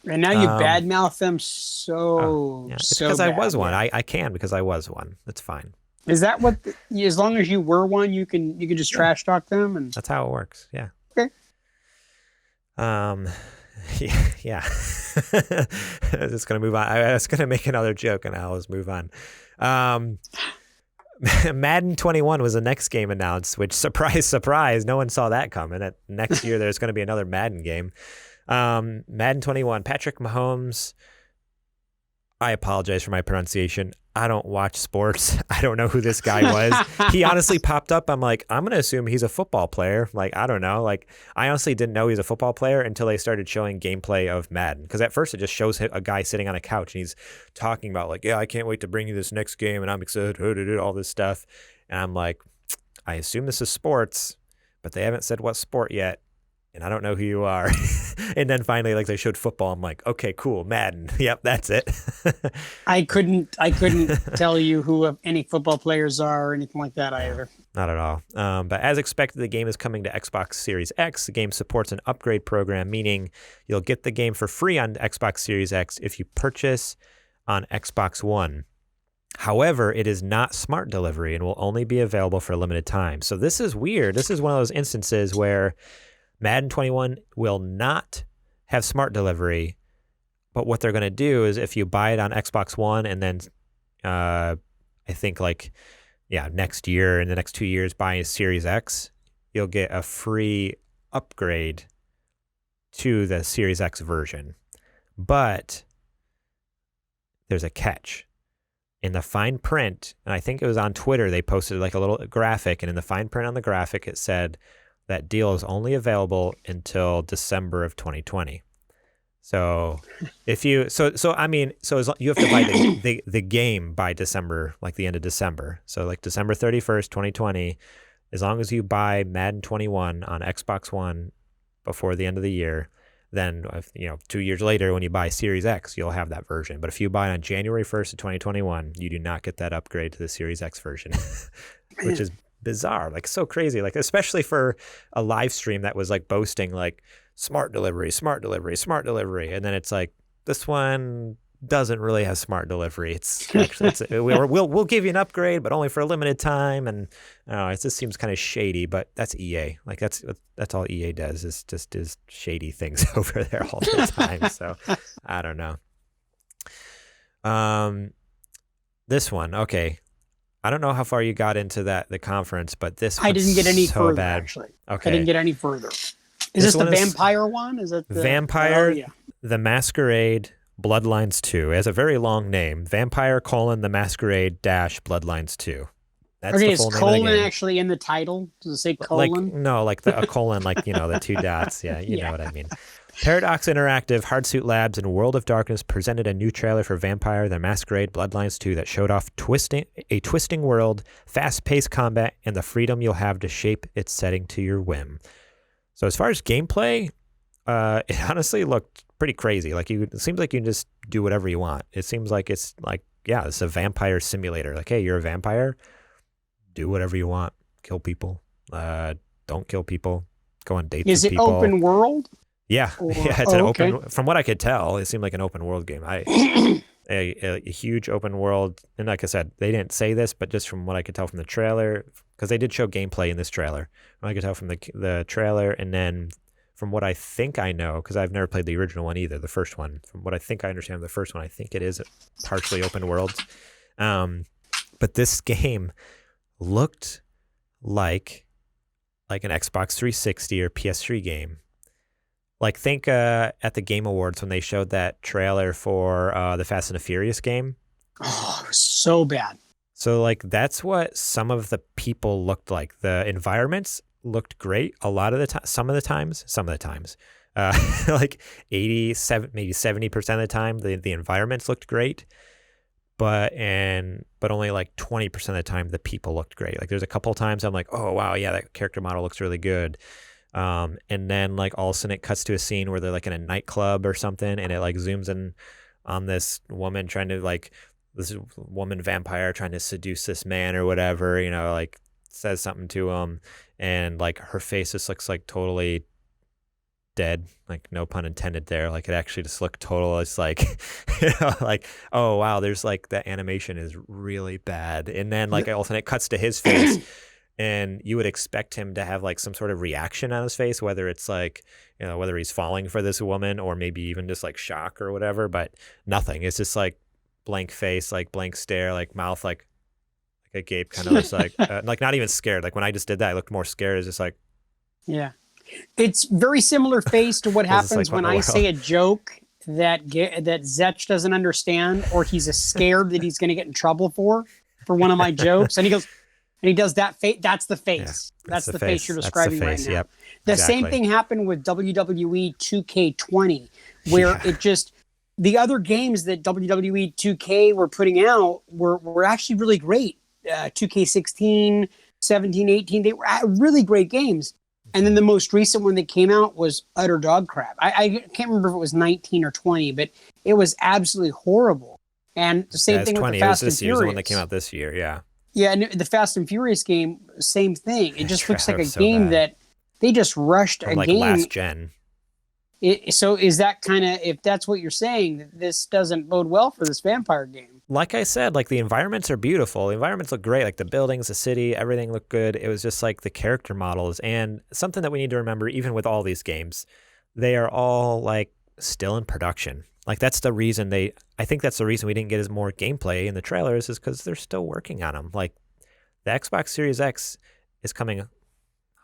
And now you badmouth them so because I was one. I can because I was one. That's fine. Is that what? As long as you were one, you can just trash talk them, and that's how it works. Yeah. Okay. Yeah. I was just gonna move on. I was gonna make another joke, and I'll just move on. Madden 21 was the next game announced, which surprise, no one saw that coming. That next year there's going to be another Madden game. Madden 21, Patrick Mahomes. I apologize for my pronunciation. I don't watch sports. I don't know who this guy was. He honestly popped up. I'm like, I'm going to assume he's a football player. Like, I don't know. Like, I honestly didn't know he was a football player until they started showing gameplay of Madden. Because at first it just shows a guy sitting on a couch and he's talking about like, yeah, I can't wait to bring you this next game and I'm excited to do all this stuff. And I'm like, I assume this is sports, but they haven't said what sport yet. And I don't know who you are. And then finally, like, they showed football. I'm like, okay, cool, Madden. Yep, that's it. I couldn't tell you who any football players are or anything like that either. Not at all. But as expected, the game is coming to Xbox Series X. The game supports an upgrade program, meaning you'll get the game for free on Xbox Series X if you purchase on Xbox One. However, it is not smart delivery and will only be available for a limited time. So this is weird. This is one of those instances where Madden 21 will not have smart delivery, but what they're going to do is if you buy it on Xbox One and then I think next year, in the next 2 years, buy a Series X, you'll get a free upgrade to the Series X version. But there's a catch. In the fine print, and I think it was on Twitter, they posted like a little graphic, and in the fine print on the graphic, it said that deal is only available until December of 2020. So if you, you have to buy the game by December, like the end of December. So like December 31st, 2020, as long as you buy Madden 21 on Xbox One before the end of the year, then 2 years later when you buy Series X, you'll have that version. But if you buy it on January 1st of 2021, you do not get that upgrade to the Series X version, which is bizarre, like so crazy, like especially for a live stream that was like boasting like smart delivery, and then it's like this one doesn't really have smart delivery. It's actually we'll give you an upgrade, but only for a limited time, and it just seems kind of shady. But that's EA, like that's all EA does is just shady things over there all the time. So I don't know. This one, okay. I don't know how far you got into the conference, but this I didn't get any so further, bad. actually. Okay. I didn't get any further. Is this the vampire one? Is it the Vampire, the Masquerade, Bloodlines 2. It has a very long name. Vampire: The Masquerade - Bloodlines 2. That's the full is name of the colon game. Actually in the title? Does it say colon? A colon, like, the two dots. Yeah, you know what I mean. Paradox Interactive, Hardsuit Labs, and World of Darkness presented a new trailer for Vampire: The Masquerade Bloodlines 2 that showed off a twisting world, fast-paced combat, and the freedom you'll have to shape its setting to your whim. So as far as gameplay, it honestly looked pretty crazy. Like it seems like you can just do whatever you want. It seems like it's like, yeah, it's a vampire simulator. Like, hey, you're a vampire, do whatever you want, kill people, don't kill people, go on dates Is with it people. open world? Yeah, Or, yeah, it's an open. From what I could tell, it seemed like an open world game. A huge open world, and like I said, they didn't say this, but just from what I could tell from the trailer, because they did show gameplay in this trailer. What I could tell from the trailer, and then from what I think I know, because I've never played the original one either, the first one. From what I think I understand of the first one, I think it is partially open world. But this game looked like an Xbox 360 or PS3 game. Like, think at the Game Awards when they showed that trailer for the Fast and the Furious game. Oh, it was so bad. So, like, that's what some of the people looked like. The environments looked great a lot of the time. Some of the times. Like 87, maybe 70% of the time, the environments looked great. But only like 20% of the time, the people looked great. Like, there's a couple of times I'm like, oh, wow, yeah, that character model looks really good. And then like all of a sudden it cuts to a scene where they're like in a nightclub or something, and it like zooms in on this woman this woman vampire trying to seduce this man or whatever, like says something to him, and like her face just looks like totally dead, like no pun intended there. Like it actually just looked total. It's like, like, oh wow, there's like the animation is really bad. And then like all of a sudden it cuts to his face. And you would expect him to have like some sort of reaction on his face, whether it's like, whether he's falling for this woman or maybe even just like shock or whatever, but nothing. It's just like blank face, like blank stare, like mouth, like a gape, kind of like not even scared. Like when I just did that, I looked more scared. It's just like, yeah, it's very similar face to what happens when I say a joke that Zech doesn't understand, or he's scared that he's going to get in trouble for one of my jokes, and he goes. And he does that face. That's the face. Yeah, that's the face you're describing right now. Yep, the same thing happened with WWE 2K20, where it just, the other games that WWE 2K were putting out were actually really great. 2K16, 17, 18, they were really great games. And then the most recent one that came out was utter dog crap. I can't remember if it was 19 or 20, but it was absolutely horrible. And the same thing with the Fast and Furious. It was the one that came out this year, yeah. Yeah, and the Fast and Furious game, same thing. It just looks like a game that they just rushed a like game. Last gen. So is that kind of, if that's what you're saying, this doesn't bode well for this vampire game? Like I said, like the environments are beautiful. The environments look great. Like the buildings, the city, everything looked good. It was just like the character models, and something that we need to remember, even with all these games, they are all like still in production. Like that's the reason I think that's the reason we didn't get as more gameplay in the trailers, is because they're still working on them. Like the Xbox Series X is coming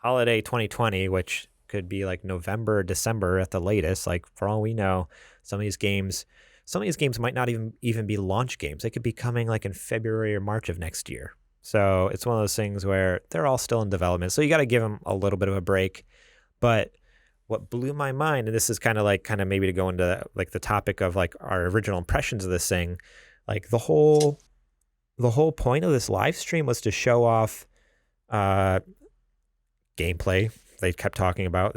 holiday 2020, which could be like November, December at the latest. Like for all we know, some of these games might not even be launch games. They could be coming like in February or March of next year. So it's one of those things where they're all still in development. So you got to give them a little bit of a break. But what blew my mind, and this is kind of maybe to go into like the topic of like our original impressions of this thing, like the whole point of this live stream was to show off gameplay. They kept talking about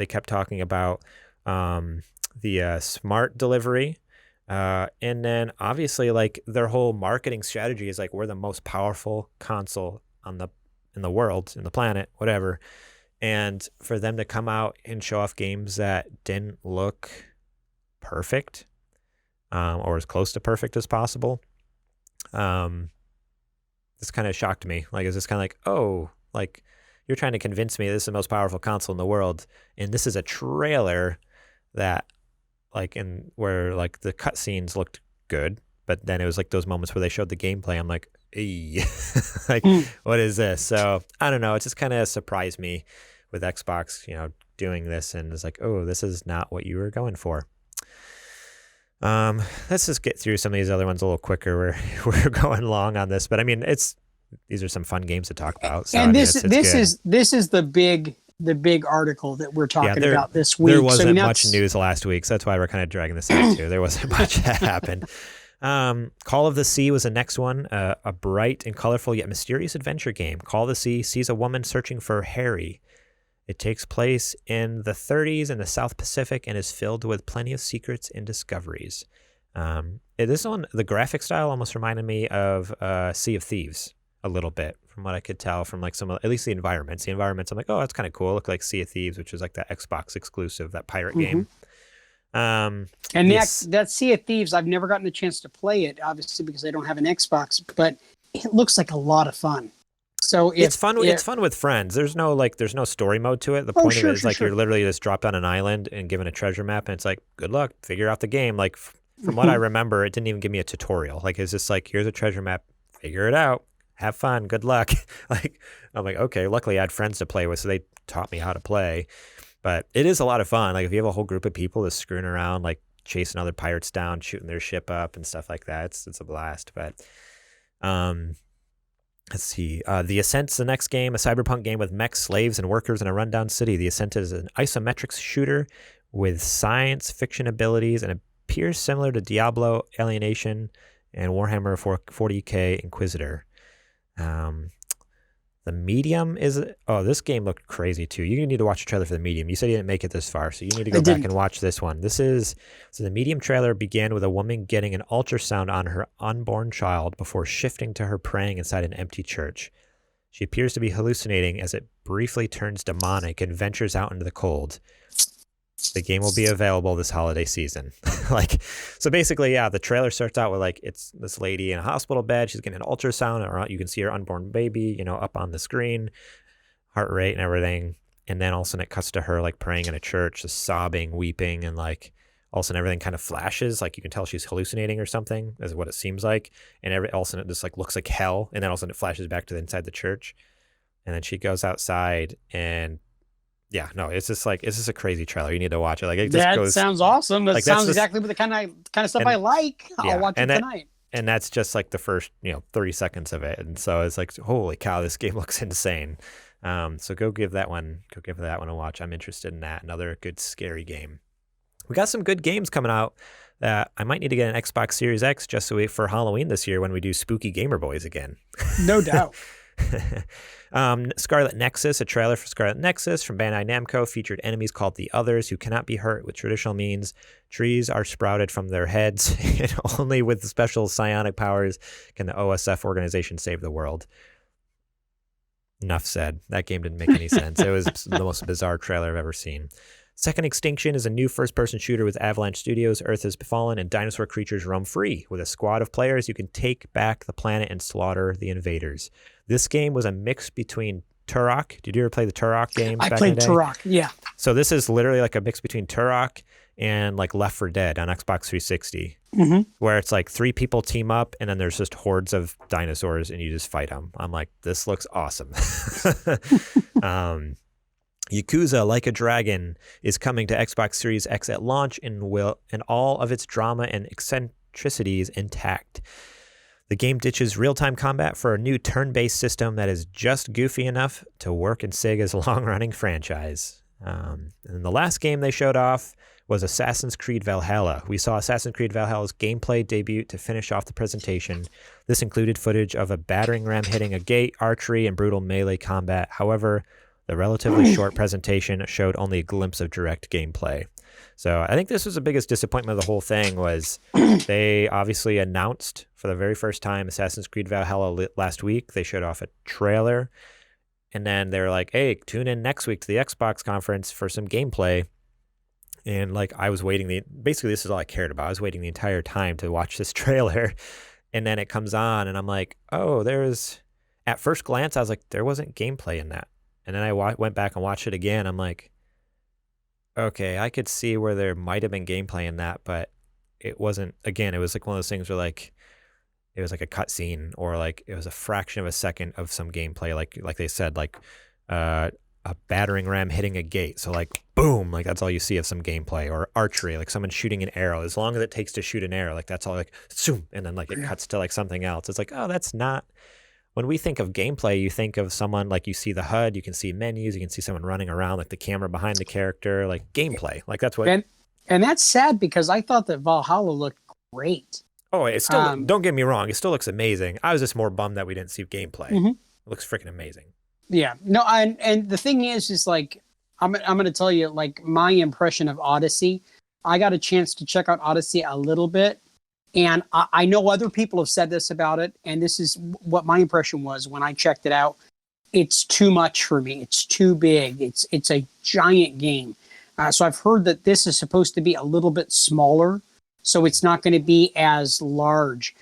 the smart delivery, and then obviously like their whole marketing strategy is like, we're the most powerful console in the world, in the planet, whatever. And for them to come out and show off games that didn't look perfect, or as close to perfect as possible, this kind of shocked me. Like, it's just kind of like, oh, like you're trying to convince me this is the most powerful console in the world, and this is a trailer that, like, where like the cutscenes looked good, but then it was like those moments where they showed the gameplay. I'm like, hey, like, what is this? So I don't know. It just kind of surprised me with Xbox, doing this, and it's like, oh, this is not what you were going for. Let's just get through some of these other ones a little quicker. We're going long on this, but I mean, these are some fun games to talk about. So, and this is the big article that we're talking about this week. There wasn't much news last week, so that's why we're kind of dragging this out too. There wasn't much that happened. Call of the Sea was the next one, a bright and colorful yet mysterious adventure game. Call of the Sea sees a woman searching for Harry It takes place in the 30s in the South Pacific and is filled with plenty of secrets and discoveries. This one, the graphic style almost reminded me of Sea of Thieves a little bit, from what I could tell from like some of, at least the environments. The environments, I'm like, oh, that's kind of cool. Look like Sea of Thieves, which is like that Xbox exclusive, that pirate game. And that Sea of Thieves, I've never gotten a chance to play it, obviously because I don't have an Xbox, but it looks like a lot of fun. So it's fun with friends. There's no story mode to it. The point of it is you're literally just dropped on an island and given a treasure map, and it's like, good luck, figure out the game. Like from what I remember, it didn't even give me a tutorial. Like it's just like, here's a treasure map, figure it out, have fun, good luck. Like I'm like, okay, luckily I had friends to play with, so they taught me how to play. But it is a lot of fun. Like if you have a whole group of people just screwing around, like chasing other pirates down, shooting their ship up and stuff like that, it's a blast. But let's see. The Ascent's the next game, a cyberpunk game with mechs, slaves, and workers in a rundown city. The Ascent is an isometric shooter with science fiction abilities and appears similar to Diablo, Alienation, and Warhammer 40K Inquisitor. The Medium is... Oh, this game looked crazy, too. You need to watch a trailer for The Medium. You said you didn't make it this far, so you need to go back and watch this one. So the Medium trailer began with a woman getting an ultrasound on her unborn child before shifting to her praying inside an empty church. She appears to be hallucinating as it briefly turns demonic and ventures out into the cold. The game will be available this holiday season. So basically, yeah, the trailer starts out with like, it's this lady in a hospital bed. She's getting an ultrasound, or you can see her unborn baby, up on the screen, heart rate and everything. And then all of a sudden it cuts to her like praying in a church, just sobbing, weeping, and like all of a sudden everything kind of flashes. Like you can tell she's hallucinating or something, is what it seems like. And all of a sudden it just like looks like hell. And then all of a sudden it flashes back to inside the church. And then she goes outside and yeah, no, it's just a crazy trailer. You need to watch it. Like that sounds awesome. That sounds exactly the kind of stuff I like. I'll watch it tonight. And that's just like the first 30 seconds of it. And so it's like, holy cow, this game looks insane. So go give that one a watch. I'm interested in that. Another good scary game. We got some good games coming out. I might need to get an Xbox Series X just so for Halloween this year when we do Spooky Gamer Boys again. No doubt. Scarlet Nexus, a trailer for Scarlet Nexus from Bandai Namco, featured enemies called the Others who cannot be hurt with traditional means. Trees are sprouted from their heads, and only with special psionic powers can the OSF organization save the world. Enough said. That game didn't make any sense. It was the most bizarre trailer I've ever seen. Second Extinction is a new first-person shooter with Avalanche Studios. Earth has fallen and dinosaur creatures roam free. With a squad of players, you can take back the planet and slaughter the invaders. This game was a mix between Turok. Did you ever play the Turok game? I played Turok, yeah. So this is literally like a mix between Turok and like Left 4 Dead on Xbox 360, where it's like 3 people team up and then there's just hordes of dinosaurs and you just fight them. I'm like, this looks awesome. Yakuza Like a Dragon is coming to Xbox Series X at launch and all of its drama and eccentricities intact. The game ditches real-time combat for a new turn-based system that is just goofy enough to work in Sega's long-running franchise. And the last game they showed off was Assassin's Creed Valhalla. We saw Assassin's Creed Valhalla's gameplay debut to finish off the presentation. This included footage of a battering ram hitting a gate, archery, and brutal melee combat. However, the relatively short presentation showed only a glimpse of direct gameplay. So I think this was the biggest disappointment of the whole thing was they obviously announced for the very first time Assassin's Creed Valhalla last week. They showed off a trailer, and then they were like, hey, tune in next week to the Xbox conference for some gameplay. And like I was waiting, basically this is all I cared about. I was waiting the entire time to watch this trailer, and then it comes on, and I'm like, oh, at first glance, I was like, there wasn't gameplay in that. And then I went back and watched it again. I'm like, okay, I could see where there might have been gameplay in that, but it wasn't. Again, it was like one of those things where like it was like a cutscene or like it was a fraction of a second of some gameplay. Like they said, like a battering ram hitting a gate. So like boom, like that's all you see of some gameplay, or archery, like someone shooting an arrow. As long as it takes to shoot an arrow, like that's all. Like zoom, and then like it cuts to like something else. It's like, oh, that's not. When we think of gameplay, you think of someone like you see the HUD, you can see menus, you can see someone running around, like the camera behind the character, like gameplay. Like that's what. And that's sad because I thought that Valhalla looked great. Oh, it still. Don't get me wrong, it still looks amazing. I was just more bummed that we didn't see gameplay. It looks freaking amazing. Yeah. No. And the thing is like I'm going to tell you, like, my impression of Odyssey. I got a chance to check out Odyssey a little bit, and I know other people have said this about it, and this is what my impression was when I checked it out. It's too much for me. It's too big. It's a giant game. So I've heard that this is supposed to be a little bit smaller, so it's not going to be as large.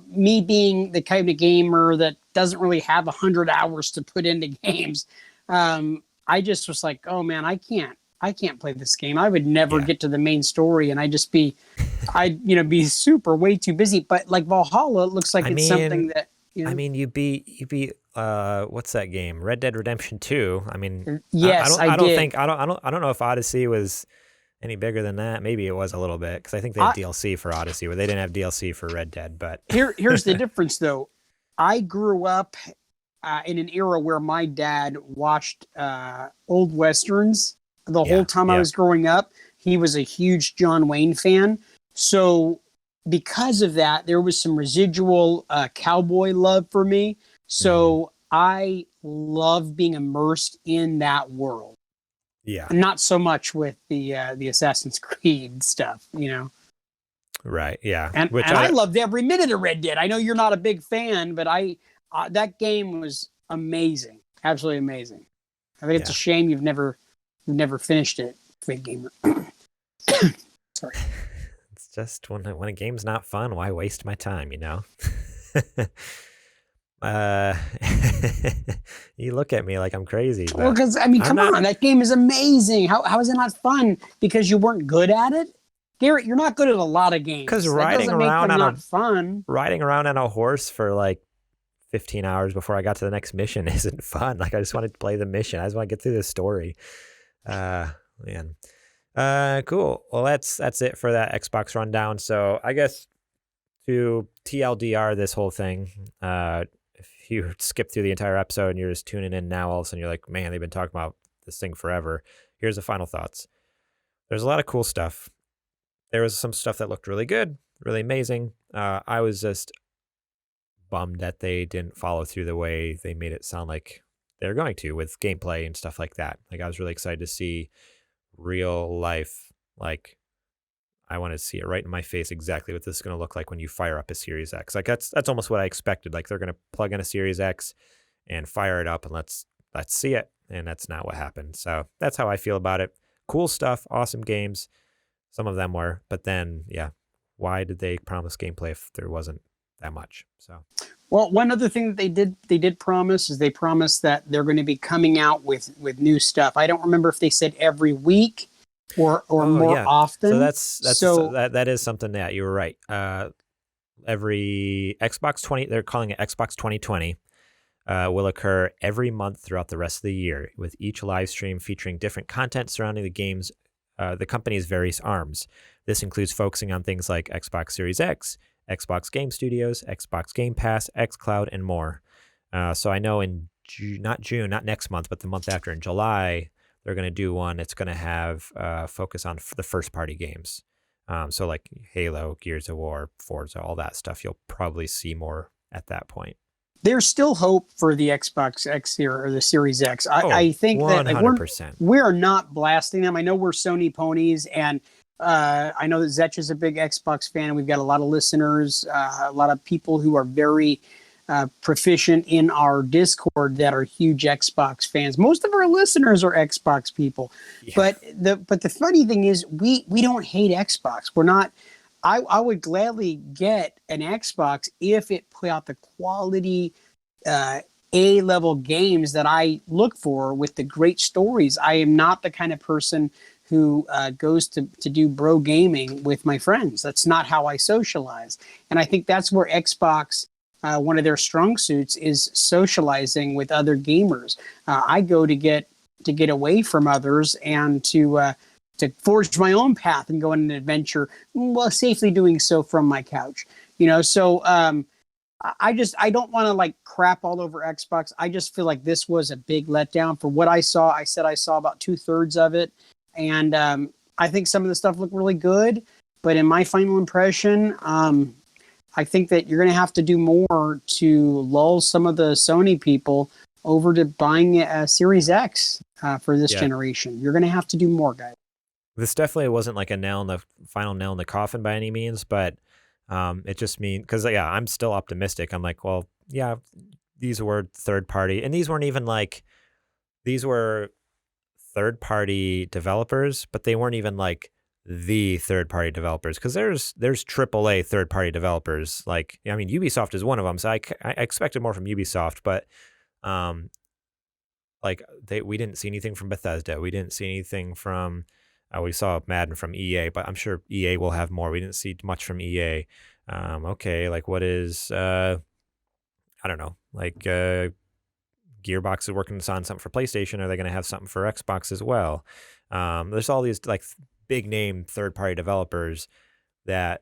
Me being the kind of gamer that doesn't really have 100 hours to put into games, I just was like, oh man, I can't play this game. I would never get to the main story, and I'd be super way too busy. But like Valhalla looks like something that, I mean, you beat what's that game? Red Dead Redemption 2. I mean, yes, I don't know if Odyssey was any bigger than that. Maybe it was a little bit, because I think they had DLC for Odyssey, where they didn't have DLC for Red Dead. But here's the difference, though. I grew up in an era where my dad watched old westerns the whole time I was growing up. He was a huge John Wayne fan, so because of that, there was some residual cowboy love for me. So I love being immersed in that world. Yeah. Not so much with the Assassin's Creed stuff, Right. Yeah. And I loved every minute of Red Dead. I know you're not a big fan, but that game was amazing. Absolutely amazing. I think it's a shame you've never finished it, big gamer. Sorry. It's just when a game's not fun, why waste my time, You look at me like I'm crazy. Well, because come on, that game is amazing. How is it not fun? Because you weren't good at it? Garrett, you're not good at a lot of games. Because riding around on a horse for like 15 hours before I got to the next mission isn't fun. Like, I just wanted to play the mission. I just want to get through the story. Man. Cool. Well, that's it for that Xbox rundown. So I guess to TLDR this whole thing, if you skip through the entire episode and you're just tuning in now, all of a sudden you're like, man, they've been talking about this thing forever. Here's the final thoughts. There's a lot of cool stuff. There was some stuff that looked really good, really amazing. I was just bummed that they didn't follow through the way they made it sound like they're going to with gameplay and stuff like that. Like, I was really excited to see real life. Like, I want to see it right in my face exactly what this is going to look like when you fire up a Series X. Like, that's almost what I expected. Like, they're going to plug in a Series X and fire it up and let's see it. And that's not what happened. So that's how I feel about it. Cool stuff, awesome games. Some of them were, but then, why did they promise gameplay if there wasn't that much? So, well, one other thing that they did promise is they promised that they're going to be coming out with new stuff. I don't remember if they said every week or more often. So that is something that you were right. Every Xbox 20, they're calling it Xbox 2020, will occur every month throughout the rest of the year, with each live stream featuring different content surrounding the games. The company's various arms. This includes focusing on things like Xbox Series X, Xbox Game Studios, Xbox Game Pass, xCloud, and more. So I know in not next month, but the month after, in July, they're going to do one. It's going to have focus on the first-party games. So like Halo, Gears of War, Forza, all that stuff. You'll probably see more at that point. There's still hope for the Xbox X here, or the Series X. I think 100%. that we're not blasting them. I know we're Sony ponies, and I know that Zech is a big Xbox fan. We've got a lot of listeners, a lot of people who are very proficient in our Discord that are huge Xbox fans. Most of our listeners are Xbox people. Yeah. But the funny thing is, we don't hate Xbox. We're not. I would gladly get an Xbox if it put out the quality A-level games that I look for with the great stories. I am not the kind of person who goes to do bro gaming with my friends. That's not how I socialize. And I think that's where Xbox, one of their strong suits, is socializing with other gamers. I go to get away from others and to forge my own path and go on an adventure, while safely doing so from my couch. So I don't want to like crap all over Xbox. I just feel like this was a big letdown for what I saw. I said I saw about 2/3 of it, and I think some of the stuff looked really good. But in my final impression, I think that you're going to have to do more to lull some of the Sony people over to buying a Series X for this Yeah. generation. You're going to have to do more, guys. This definitely wasn't like a final nail in the coffin by any means, but it just means, because yeah, I'm still optimistic. I'm like, well, yeah, these were third party, and these weren't even like, these were third party developers, but they weren't even like the third party developers, because there's AAA third party developers. Like, I mean, Ubisoft is one of them, so I expected more from Ubisoft, but like we didn't see anything from Bethesda. We didn't see anything from we saw Madden from EA, but I'm sure EA will have more. We didn't see much from EA. Okay, like what is I don't know, like Gearbox is working on something for PlayStation. Are they going to have something for Xbox as well? There's all these like big name third party developers that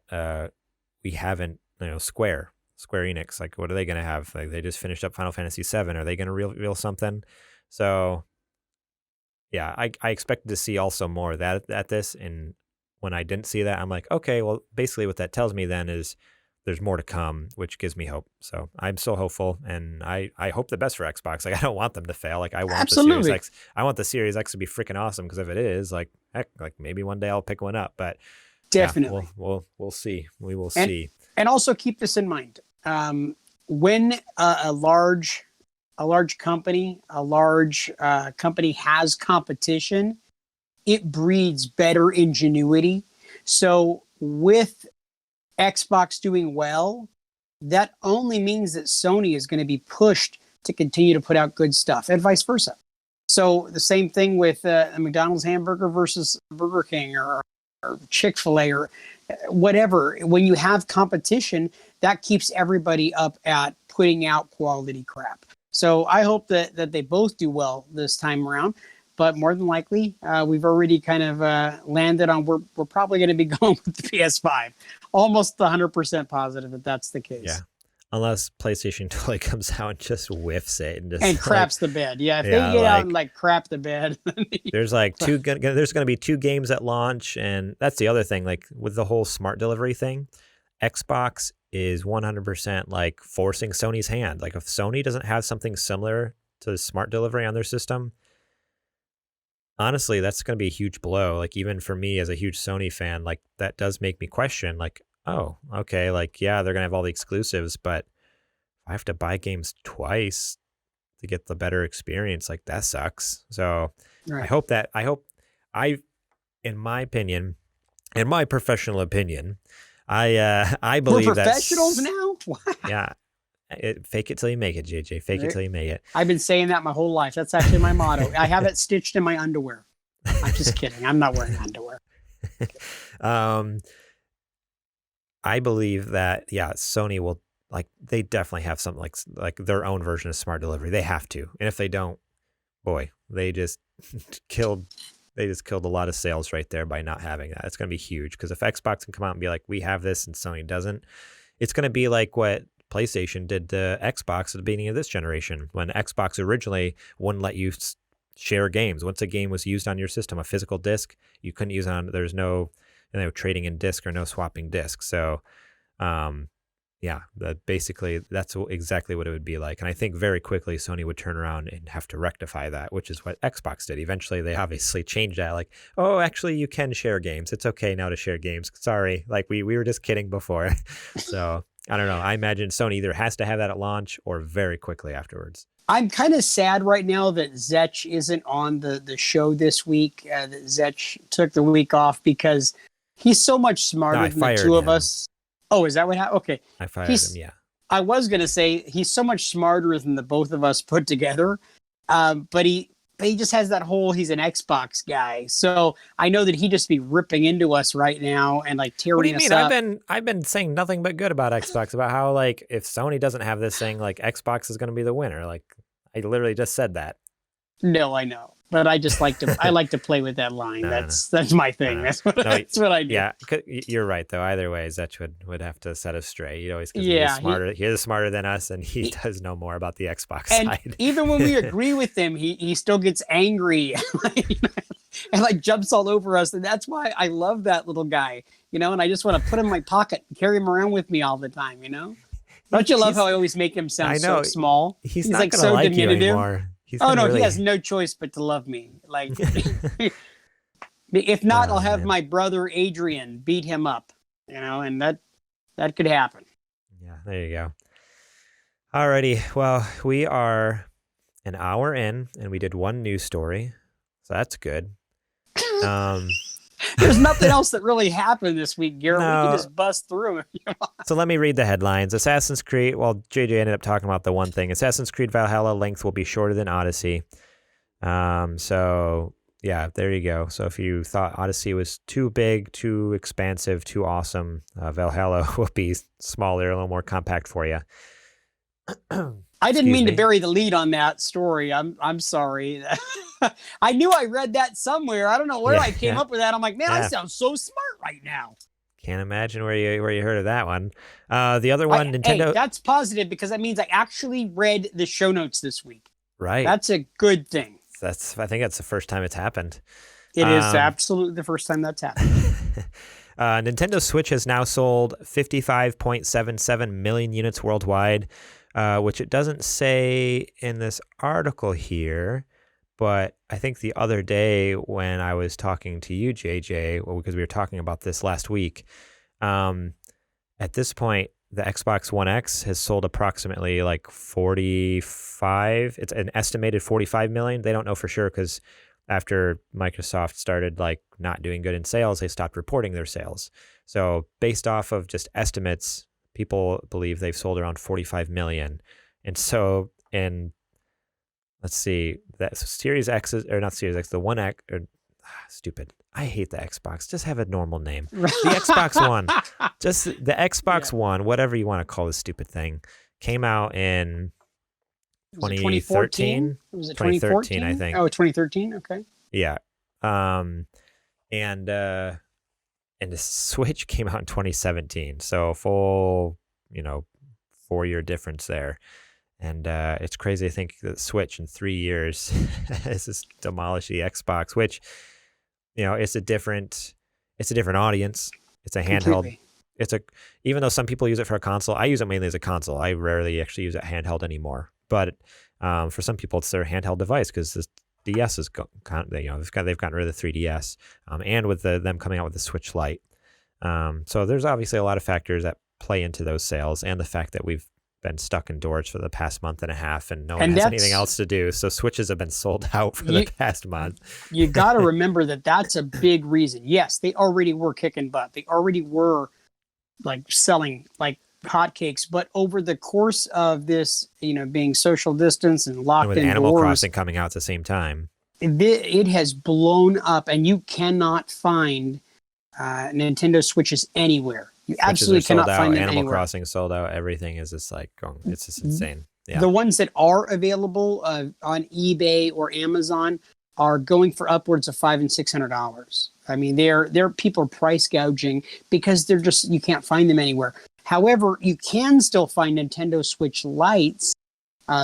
we haven't, Square Enix, like what are they going to have? Like they just finished up Final Fantasy VII. Are they going to reveal something? So yeah, I expected to see also more of that at this, and when I didn't see that, I'm like, okay, well, basically what that tells me then is there's more to come, which gives me hope. So I'm still hopeful, and I hope the best for Xbox. Like I don't want them to fail. Like I want the Series X. I want the Series X to be freaking awesome, because if it is, like heck, like maybe one day I'll pick one up. But definitely, yeah, we'll see. We will see. And also keep this in mind: when a large company, has competition, it breeds better ingenuity. So with Xbox doing well, that only means that Sony is going to be pushed to continue to put out good stuff, and vice versa. So the same thing with a McDonald's hamburger versus Burger King or Chick-fil-A or whatever. When you have competition, that keeps everybody up at putting out quality crap. So I hope that they both do well this time around. But more than likely, we've already kind of landed on we're probably going to be going with the PS5. Almost 100% positive that that's the case. Yeah, unless PlayStation totally comes out and just whiffs it and craps the bed. Yeah, if they get out and like crap the bed. There's like there's going to be 2 games at launch, and that's the other thing. Like with the whole smart delivery thing, Xbox is 100% like forcing Sony's hand. Like if Sony doesn't have something similar to smart delivery on their system, honestly, that's going to be a huge blow. Like even for me as a huge Sony fan, like that does make me question, like, oh, okay, like, yeah, they're going to have all the exclusives, but I have to buy games twice to get the better experience. Like that sucks. So right. In my opinion, in my professional opinion, I believe that professionals now. Yeah. Fake it till you make it, JJ. Fake it till you make it. I've been saying that my whole life. That's actually my motto. I have it stitched in my underwear. I'm just kidding. I'm not wearing underwear. I believe that, yeah, Sony will, like, they definitely have something like their own version of smart delivery. They have to. And if they don't, boy, they just killed a lot of sales right there by not having that. It's going to be huge, because if Xbox can come out and be like, we have this and Sony doesn't, it's going to be like what PlayStation did to Xbox at the beginning of this generation, when Xbox originally wouldn't let you share games. Once a game was used on your system, a physical disc, you couldn't use it on. There's no trading in disc or no swapping disc. So, yeah, basically that's exactly what it would be like. And I think very quickly Sony would turn around and have to rectify that, which is what Xbox did. Eventually, they obviously changed that. Like, oh, actually, you can share games. It's okay now to share games. Sorry, like we were just kidding before. So. I don't know. I imagine Sony either has to have that at launch or very quickly afterwards. I'm kind of sad right now that Zech isn't on the show this week. That Zech took the week off, because he's so much smarter than the two of us. Oh, is that what happened? Okay. I fired him, yeah. I was going to say he's so much smarter than the both of us put together. But he just has that whole, he's an Xbox guy. So I know that he'd just be ripping into us right now and like tearing us up. What do you mean? I've been saying nothing but good about Xbox, about how like if Sony doesn't have this thing, like Xbox is going to be the winner. Like I literally just said that. No, I know. But I just like to I like to play with that line. That's my thing. That's what I do. Yeah, you're right though. Either way, Zech would have to set us straight. He always he's smarter. He is smarter than us, and he does know more about the Xbox side. Even when we agree with him, he still gets angry and like jumps all over us. And that's why I love that little guy, and I just want to put him in my pocket and carry him around with me all the time, Don't you love how I always make him sound I know. so small? He's not like gonna so like diminutive. you anymore. He's Oh gonna no, really... he has no choice but to love me. Like, if not, I'll have man. my brother Adrian beat him up. And that could happen. Yeah, there you go. Alrighty, well, we are an hour in, and we did one news story, so that's good. There's nothing else that really happened this week, Garrett. No. We can just bust through it. So let me read the headlines. Assassin's Creed, well, JJ ended up talking about the one thing. Assassin's Creed Valhalla length will be shorter than Odyssey. So, yeah, there you go. So if you thought Odyssey was too big, too expansive, too awesome, Valhalla will be smaller, a little more compact for you. I didn't mean to bury the lead on that story. I'm sorry. I knew I read that somewhere. I don't know where I came up with that. I'm like, man, I sound so smart right now. Can't imagine where you heard of that one. The other one, Nintendo. Hey, that's positive because that means I actually read the show notes this week. Right. That's a good thing. I think that's the first time it's happened. It is absolutely the first time that's happened. Nintendo Switch has now sold 55.77 million units worldwide, which it doesn't say in this article here. But I think the other day when I was talking to you, JJ, because we were talking about this last week, at this point, the Xbox One X has sold approximately like 45. It's an estimated 45 million. They don't know for sure because after Microsoft started like not doing good in sales, they stopped reporting their sales. So based off of just estimates, people believe they've sold around 45 million. And so let's see, that Series X or not Series X, the One X, stupid. I hate the Xbox. Just have a normal name. The Xbox One, just the Xbox One, whatever you want to call this stupid thing, came out in 2013. Was it 2013, I think. Oh, 2013. Okay. Yeah. And the Switch came out in 2017. So full, 4-year difference there. And it's crazy to think that Switch in 3 years has just demolished the Xbox, which, it's a different audience. It's a handheld. Completely. Even though some people use it for a console, I use it mainly as a console. I rarely actually use it handheld anymore. But for some people, it's their handheld device because the DS is they've gotten rid of the 3DS, and with them coming out with the Switch Lite. So there's obviously a lot of factors that play into those sales, and the fact that we've been stuck indoors for the past month and a half and no one has anything else to do, so Switches have been sold out for the past month. You got to remember that's a big reason. Yes, they already were kicking butt. They already were like selling like hotcakes, but over the course of this, being social distance and locked and with indoors, Animal Crossing coming out at the same time, it has blown up, and you cannot find Nintendo Switches anywhere. You absolutely cannot find them Animal anywhere. Crossing sold out. Everything is just like going. It's just insane. Yeah. The ones that are available on eBay or Amazon are going for upwards of $500 and $600. I mean, they're people are price gouging because you can't find them anywhere. However, you can still find Nintendo Switch Lites.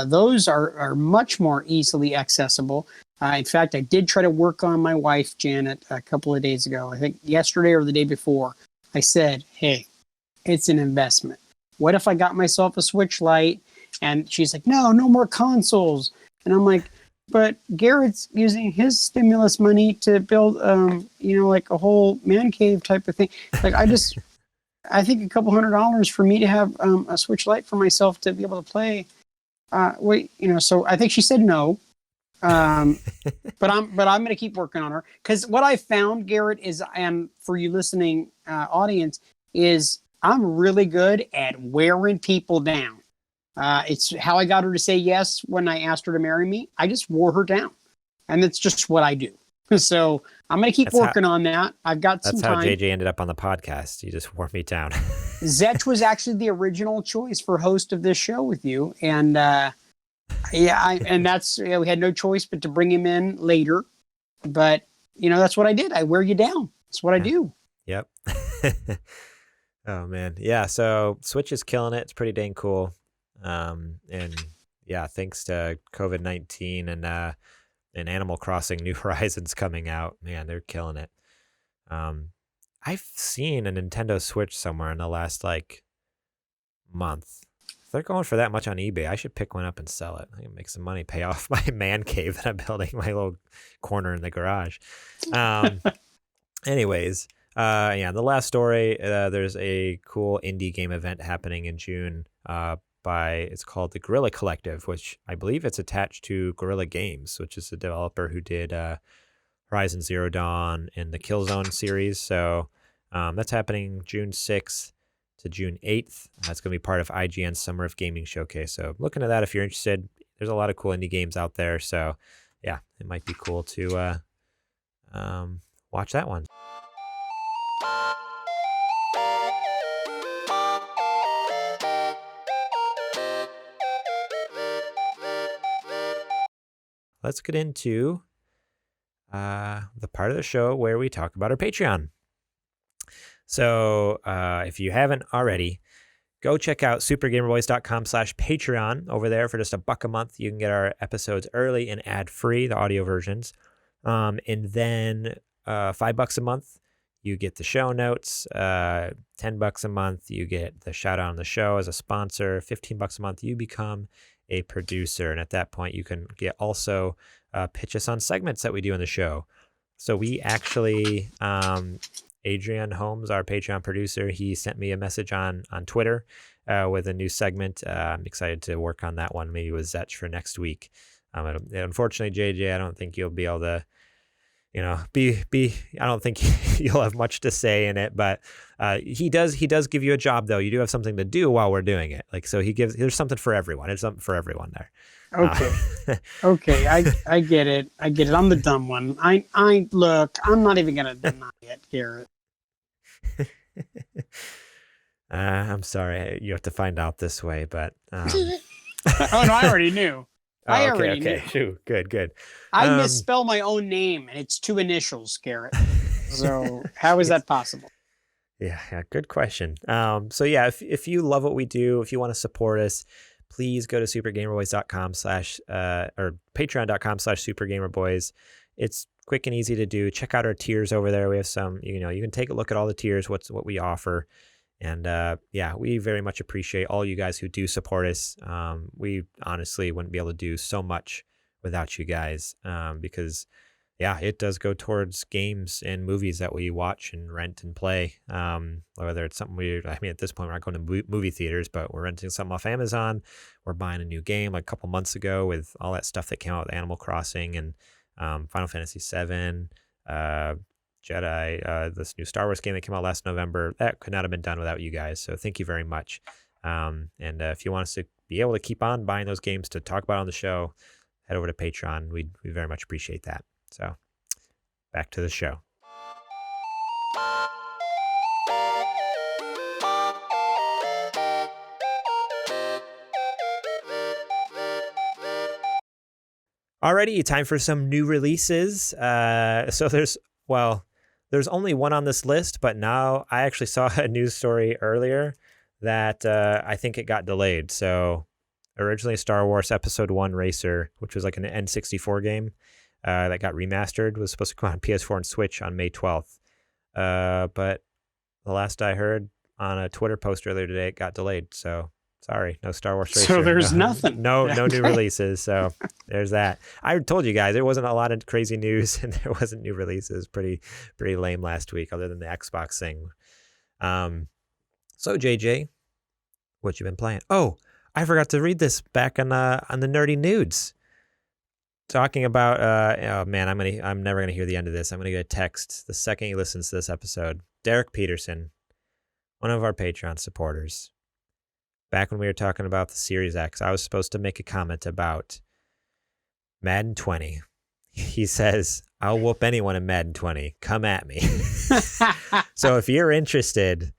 Those are much more easily accessible. In fact, I did try to work on my wife, Janet, a couple of days ago. I think yesterday or the day before. I said, hey, it's an investment. What if I got myself a Switch Lite? And she's like, no more consoles. And I'm like, but Garrett's using his stimulus money to build, like a whole man cave type of thing. Like, I think a couple $100 for me to have a Switch Lite for myself to be able to play. So I think she said no. But I'm going to keep working on her, because what I found, Garrett, is, and for you listening audience, is I'm really good at wearing people down. It's how I got her to say yes when I asked her to marry me. I just wore her down, and that's just what I do. So I'm going to keep working on that. I've got some time. That's how JJ ended up on the podcast. You just wore me down. Zech was actually the original choice for host of this show with you, and we had no choice but to bring him in later. But that's what I did. I wear you down. That's what I do. Yep. Oh man, yeah. So Switch is killing it. It's pretty dang cool. And yeah, thanks to COVID-19 and Animal Crossing New Horizons coming out, man, they're killing it. I've seen a Nintendo Switch somewhere in the last month. they're going for that much on eBay. I should pick one up and sell it. I can make some money, pay off my man cave that I'm building, my little corner in the garage. Anyways, the last story, there's a cool indie game event happening in June it's called the Guerrilla Collective, which I believe it's attached to Guerrilla Games, which is the developer who did Horizon Zero Dawn and the Killzone series. So that's happening June 6th to June 8th. That's going to be part of IGN's Summer of Gaming Showcase. So looking at that if you're interested. There's a lot of cool indie games out there. So yeah, it might be cool to watch that one. Let's get into the part of the show where we talk about our Patreon. So if you haven't already, go check out supergamerboys.com/Patreon. Over there for just $1 a month, you can get our episodes early and ad-free, the audio versions. And then $5 a month, you get the show notes. $10 a month, you get the shout out on the show as a sponsor. $15 a month, you become a producer. And at that point, you can get also pitch us on segments that we do in the show. So we actually, Adrian Holmes, our Patreon producer, he sent me a message on Twitter with a new segment. I'm excited to work on that one, maybe with Zech for next week. Unfortunately, JJ, I don't think you'll be able to, I don't think you'll have much to say in it, but he does give you a job though. You do have something to do while we're doing it. So there's something for everyone. There's something for everyone there. Okay. Okay. I get it. I'm the dumb one. Look, I'm not even going to deny it, Garrett. I'm sorry. You have to find out this way, but. Oh, no, I already knew. I already knew. Phew, good. I misspell my own name, and it's 2 initials, Garrett. So how is that possible? Yeah, good question. So yeah, if you love what we do, if you want to support us, please go to supergamerboys.com/ or patreon.com/supergamerboys. It's quick and easy to do. Check out our tiers over there. We have some, you can take a look at all the tiers, what we offer. And we very much appreciate all you guys who do support us. We honestly wouldn't be able to do so much without you guys because, it does go towards games and movies that we watch and rent and play. Whether it's something at this point, we're not going to movie theaters, but we're renting something off Amazon. We're buying a new game like a couple months ago with all that stuff that came out with Animal Crossing and Final Fantasy VII. Jedi, this new Star Wars game that came out last November, that could not have been done without you guys. So thank you very much. And if you want us to be able to keep on buying those games to talk about on the show, head over to Patreon. We very much appreciate that. So back to the show. Alrighty, time for some new releases. So there's only one on this list, but now I actually saw a news story earlier that I think it got delayed. So originally Star Wars Episode 1 Racer, which was like an N64 game that got remastered, was supposed to come out on PS4 and Switch on May 12th. But the last I heard on a Twitter post earlier today, it got delayed. So sorry, no Star Wars Racer. So there's nothing. No new releases. So there's that. I told you guys there wasn't a lot of crazy news and there wasn't new releases. Pretty lame last week, other than the Xbox thing. So JJ, what you been playing? Oh, I forgot to read this back on the Nerdy Nudes. Talking about I'm never gonna hear the end of this. I'm gonna get a text the second he listens to this episode. Derek Peterson, one of our Patreon supporters. Back when we were talking about the Series X, I was supposed to make a comment about Madden 20. He says, I'll whoop anyone in Madden 20. Come at me. So if you're interested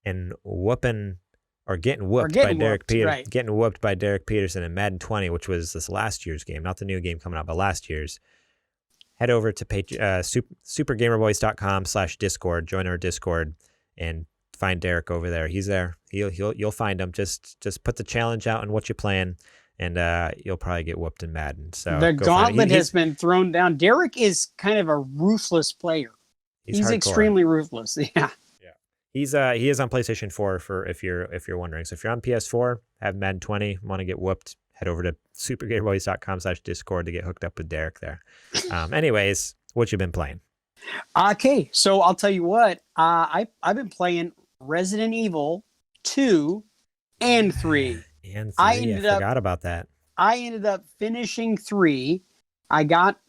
in whooping or getting whooped by Derek Peterson, right. Getting whooped by Derek Peterson in Madden 20, which was this last year's game, not the new game coming out, but last year's, head over to supergamerboys.com/Discord, join our Discord, and find Derek over there. He's there. You'll find him. Just put the challenge out and what you're playing, and you'll probably get whooped in Madden. So the gauntlet has been thrown down. Derek is kind of a ruthless player. He's extremely ruthless. Yeah. he is on PlayStation 4 for if you're wondering. So if you're on PS4, have Madden 20, want to get whooped, head over to supergatorboys.com/discord to get hooked up with Derek there. Anyways, what you been playing? Okay, so I'll tell you what. I've been playing Resident Evil 2 and 3. And 3, I forgot about that. I ended up finishing 3. I got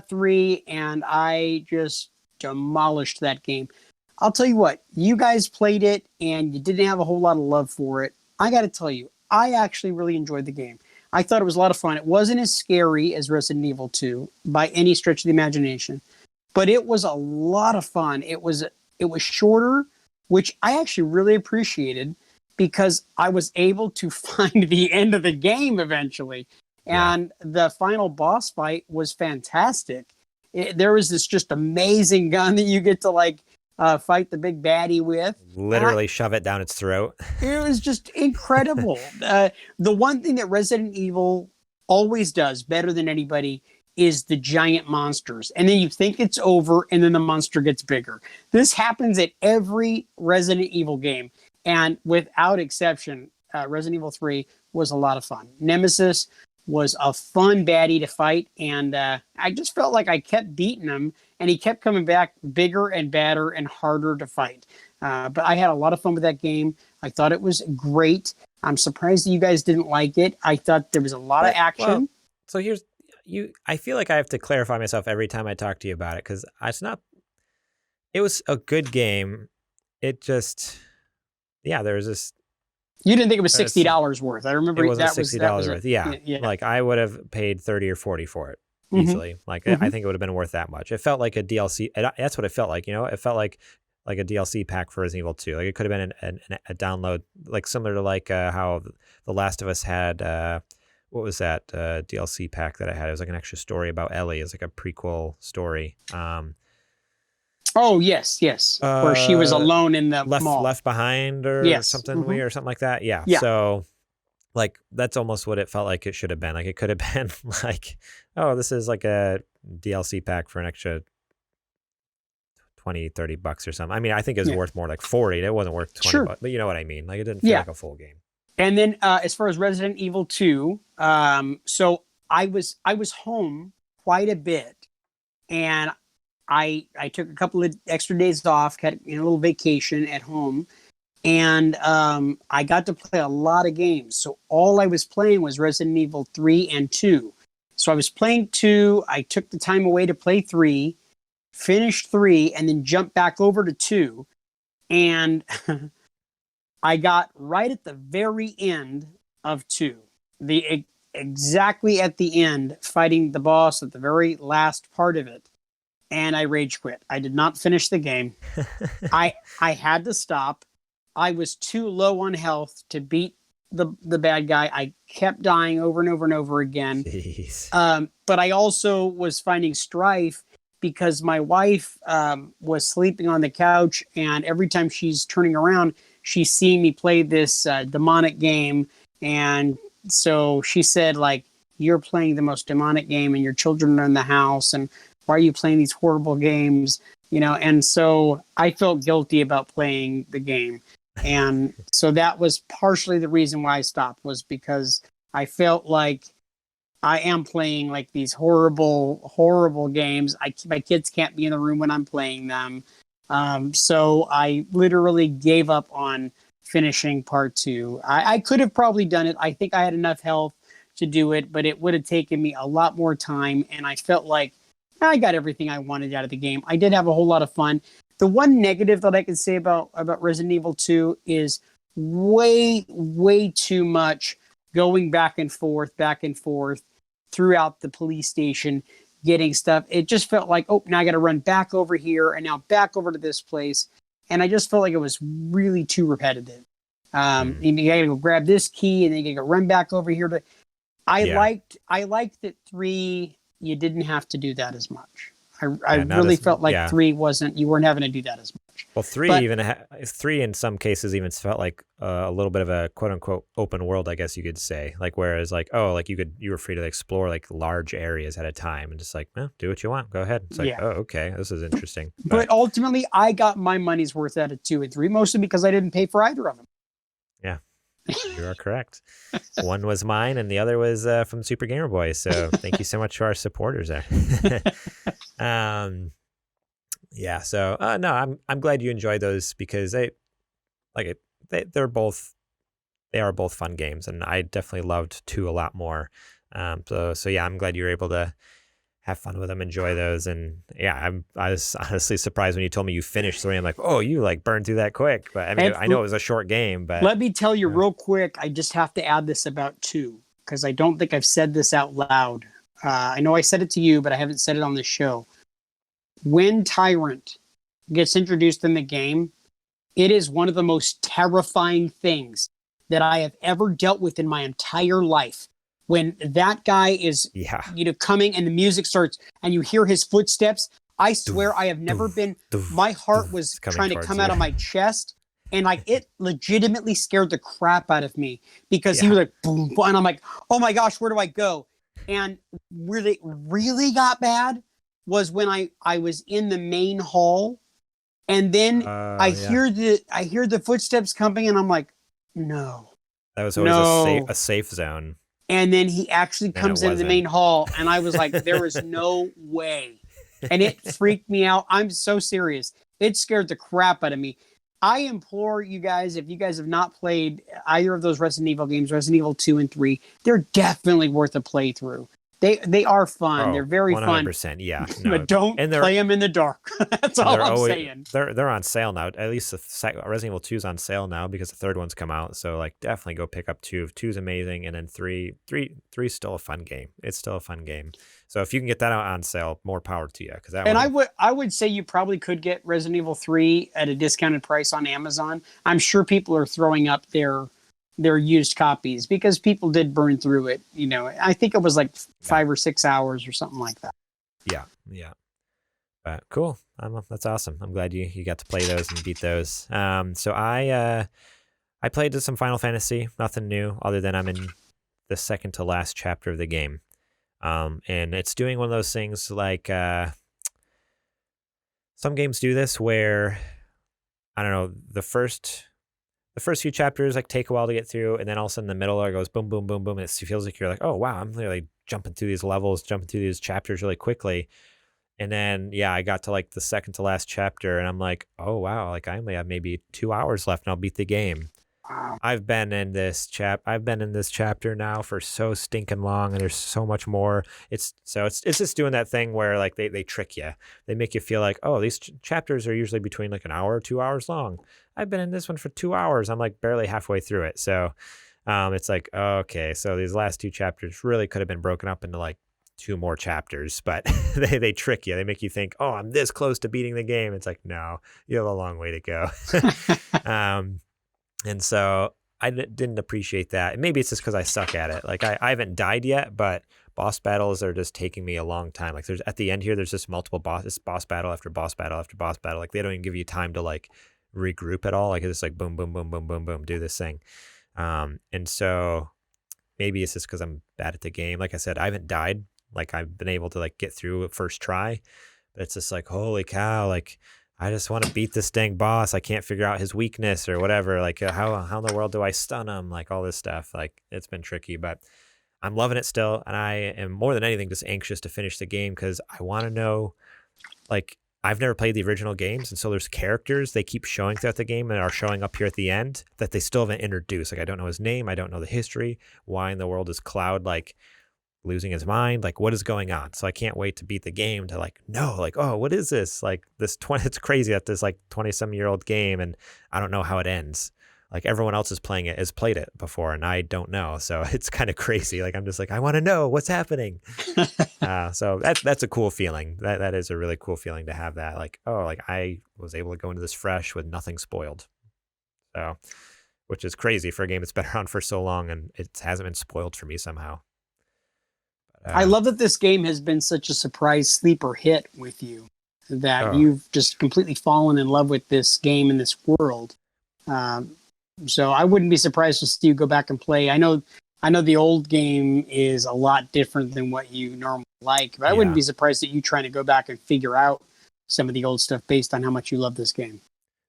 3, and I just demolished that game. I'll tell you what, you guys played it and you didn't have a whole lot of love for it. I got to tell you, I actually really enjoyed the game. I thought it was a lot of fun. It wasn't as scary as Resident Evil 2 by any stretch of the imagination, but it was a lot of fun. It was shorter, which I actually really appreciated because I was able to find the end of the game eventually. And the final boss fight was fantastic. There was this just amazing gun that you get to fight the big baddie with. Literally shove it down its throat. It was just incredible. The one thing that Resident Evil always does better than anybody is the giant monsters. And then you think it's over, and then the monster gets bigger. This happens at every Resident Evil game. And without exception, Resident Evil 3 was a lot of fun. Nemesis was a fun baddie to fight, and I just felt like I kept beating him, and he kept coming back bigger and badder and harder to fight. But I had a lot of fun with that game. I thought it was great. I'm surprised that you guys didn't like it. I thought there was a lot of action. Well, so here's you. I feel like I have to clarify myself every time I talk to you about it, because it's not. It was a good game. It just, there was this. You didn't think it was $60 worth. I remember it wasn't $60 worth. Yeah. Like I would have paid 30 or 40 for it easily. I think it would have been worth that much. It felt like a DLC. That's what it felt like. It felt like a DLC pack for Resident Evil 2. Like it could have been a download, like similar to how The Last of Us had. What was that DLC pack that I had? It was like an extra story about Ellie. It was like a prequel story. Oh, yes. Where she was alone in the mall. Left Behind or something or something like that. Yeah. So that's almost what it felt like it should have been. Like it could have been like, oh, this is like a DLC pack for an extra $20-$30 or something. I mean, I think it was worth more like 40. It wasn't worth 20 bucks, but you know what I mean? Like it didn't feel like a full game. And then as far as Resident Evil 2, so I was home quite a bit, and I took a couple of extra days off, had a little vacation at home, and I got to play a lot of games. So all I was playing was Resident Evil 3 and 2. So I was playing 2, I took the time away to play 3, finished 3, and then jumped back over to 2. And I got right at the very end of 2. Exactly at the end, fighting the boss at the very last part of it. And I rage quit. I did not finish the game. I had to stop. I was too low on health to beat the bad guy. I kept dying over and over and over again. Jeez. But I also was finding strife because my wife was sleeping on the couch, and every time she's turning around, she's seeing me play this demonic game. And so she said, you're playing the most demonic game, and your children are in the house, and why are you playing these horrible games? And so I felt guilty about playing the game. And so that was partially the reason why I stopped, was because I felt like I am playing these horrible, horrible games. My kids can't be in the room when I'm playing them. So I literally gave up on finishing part 2. I could have probably done it. I think I had enough health to do it, but it would have taken me a lot more time. And I felt like I got everything I wanted out of the game. I did have a whole lot of fun. The one negative that I can say about Resident Evil 2 is way, way too much going back and forth throughout the police station, getting stuff. It just felt like, now I got to run back over here and now back over to this place. And I just felt like it was really too repetitive. And you got to go grab this key, and then you got to run back over here. I liked that 3, you didn't have to do that as much. I Yeah, not really as felt like yeah. 3 you weren't having to do that as much. Well, But three in some cases even felt like a little bit of a quote unquote open world, I guess you could say. Like whereas like you were free to explore like large areas at a time and just like do what you want, go ahead. It's like yeah, okay, this is interesting. but ultimately I got my money's worth out of 2 and 3, mostly because I didn't pay for either of them. Yeah, you are correct. One was mine and the other was from Super Gamer Boy. So thank you so much to our supporters there. um, yeah. So no, I'm glad you enjoyed those because they are both fun games, and I definitely loved 2 a lot more. So yeah, I'm glad you were able to have fun with them, enjoy those, and yeah, I was honestly surprised when you told me you finished 3. I'm like, oh, you like burned through that quick. But I mean, I know it was a short game, but let me tell you real quick. I just have to add this about 2 because I don't think I've said this out loud. I know I said it to you, but I haven't said it on the show. When Tyrant gets introduced in the game, it is one of the most terrifying things that I have ever dealt with in my entire life. When that guy is, coming and the music starts and you hear his footsteps, I swear I have never been. My heart was trying to come out of my chest, and like it legitimately scared the crap out of me because he was like boom, boom, and I'm like, oh my gosh, where do I go? And really, really got bad was when I was in the main hall, and then I hear the footsteps coming, and I'm like, no, that was always a safe zone. And then he actually comes into the main hall, and I was like, there is no way. And it freaked me out. I'm so serious. It scared the crap out of me. I implore you guys, if you guys have not played either of those Resident Evil games, Resident Evil 2 and 3, they're definitely worth a playthrough. They are fun. They're very 100%, fun. Yeah. No. But don't play them in the dark. That's all I'm saying. They're on sale now. At least the Resident Evil 2 is on sale now because the third one's come out. So like definitely go pick up 2. 2's amazing, and then 3's still a fun game. It's still a fun game. So if you can get that out on sale, more power to you. I would say you probably could get Resident Evil 3 at a discounted price on Amazon. I'm sure people are throwing up their used copies because people did burn through it. I think it was like 5 or 6 hours or something like that. Yeah. But cool. That's awesome. I'm glad you got to play those and beat those. So I played some Final Fantasy. Nothing new other than I'm in the second to last chapter of the game. And it's doing one of those things like some games do this where I don't know, the first few chapters like take a while to get through, and then all of a sudden in the middle it goes boom, boom, boom, boom. And it feels like you're like, oh wow, I'm really jumping through these levels, jumping through these chapters really quickly. And then I got to like the second to last chapter, and I'm like, oh wow, like I only have maybe 2 hours left, and I'll beat the game. Wow. I've been in this chapter now for so stinking long, and there's so much more. It's just doing that thing where like they trick you. They make you feel like, oh, these chapters are usually between like an hour or 2 hours long. I've been in this one for 2 hours. I'm like barely halfway through it. So it's like, okay, so these last 2 chapters really could have been broken up into like 2 more chapters, but they trick you. They make you think, oh, I'm this close to beating the game. It's like, no, you have a long way to go. And so I didn't appreciate that. And maybe it's just because I suck at it. Like I haven't died yet, but boss battles are just taking me a long time. Like there's at the end here, there's just multiple boss battle after boss battle after boss battle. Like they don't even give you time to like regroup at all. Like it's just like boom, boom, boom, boom, boom, boom, do this thing. And so maybe it's just because I'm bad at the game. Like I said, I haven't died. Like I've been able to like get through it first try, but it's just like, holy cow, like I just want to beat this dang boss. I can't figure out his weakness or whatever. Like how in the world do I stun him? Like all this stuff. Like it's been tricky, but I'm loving it still. And I am more than anything just anxious to finish the game because I want to know, like I've never played the original games. And so there's characters they keep showing throughout the game and are showing up here at the end that they still haven't introduced. Like I don't know his name. I don't know the history. Why in the world is Cloud like losing his mind? Like what is going on? So I can't wait to beat the game to like know like, oh, what is this? Like this it's crazy that this like 20-some-year-old game and I don't know how it ends. Like everyone else is playing it, has played it before, and I don't know. So it's kind of crazy. Like I'm just like, I want to know what's happening. So that's a cool feeling. That is a really cool feeling to have that. Like, oh, like I was able to go into this fresh with nothing spoiled. So, which is crazy for a game that's been around for so long and it hasn't been spoiled for me somehow. I love that this game has been such a surprise sleeper hit with you, that you've just completely fallen in love with this game and this world. So I wouldn't be surprised to see you go back and play. I know the old game is a lot different than what you normally like, but I wouldn't be surprised that you trying to go back and figure out some of the old stuff based on how much you love this game.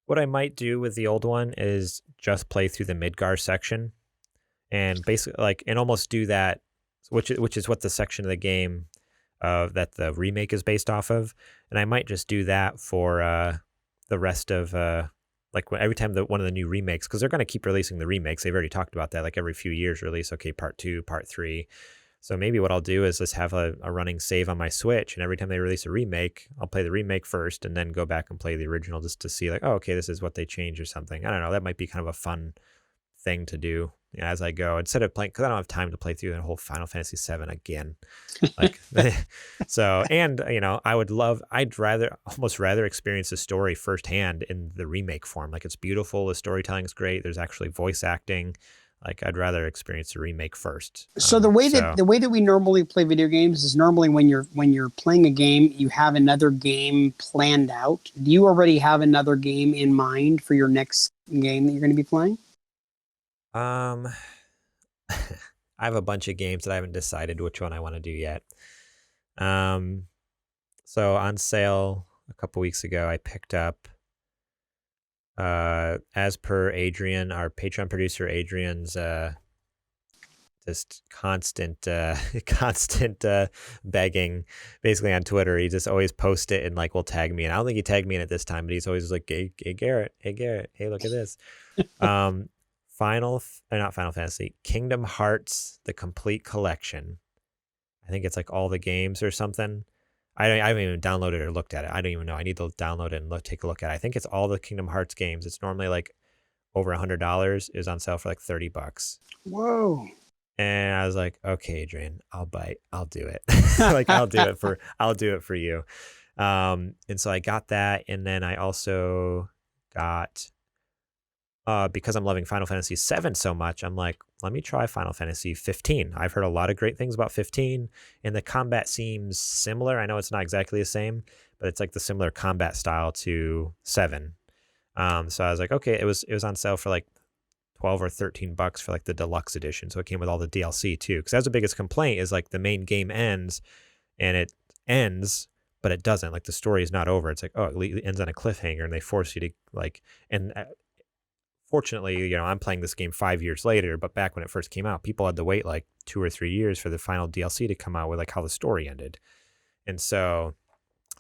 What I might do with the old one is just play through the Midgar section and basically and almost do that, which is what the section of the game that the remake is based off of. And I might just do that for the rest of every time one of the new remakes, because they're going to keep releasing the remakes. They've already talked about that, like every few years release, okay, part 2, part 3. So maybe what I'll do is just have a running save on my Switch, and every time they release a remake, I'll play the remake first and then go back and play the original just to see okay, this is what they changed or something. I don't know. That might be kind of a fun thing to do as I go, instead of playing, because I don't have time to play through the whole Final Fantasy VII again. I'd almost rather experience the story firsthand in the remake form. It's beautiful. The storytelling is great. There's actually voice acting. I'd rather experience the remake first. So the way that we normally play video games is normally when you're playing a game, you have another game planned out. Do you already have another game in mind for your next game that you're going to be playing? I have a bunch of games that I haven't decided which one I want to do yet. So on sale a couple weeks ago, I picked up, as per Adrian, our Patreon producer, Adrian's just constant begging, basically on Twitter. He just always posts it and will tag me. And I don't think he tagged me in it this time, but he's always like, hey Garrett, hey, look at this. Not Final Fantasy, Kingdom Hearts, the complete collection. I think it's all the games or something. I haven't even downloaded or looked at it. I don't even know. I need to download it and take a look at it. I think it's all the Kingdom Hearts games. It's normally over $100. It was on sale for $30. Whoa. And I was like, okay, Adrian, I'll bite. I'll do it. I'll do it for you. And so I got that. And then I also got, because I'm loving Final Fantasy VII so much, I'm like, let me try Final Fantasy 15. I've heard a lot of great things about 15, and the combat seems similar. I know it's not exactly the same, but it's the similar combat style to 7. So I was like, okay, it was on sale for $12 or $13 for the deluxe edition. So it came with all the DLC too. Because that's the biggest complaint is the main game ends, and it ends, but it doesn't. The story is not over. It's it ends on a cliffhanger, and they force you to fortunately, I'm playing this game 5 years later, but back when it first came out, people had to wait 2 or 3 years for the final DLC to come out with how the story ended. And so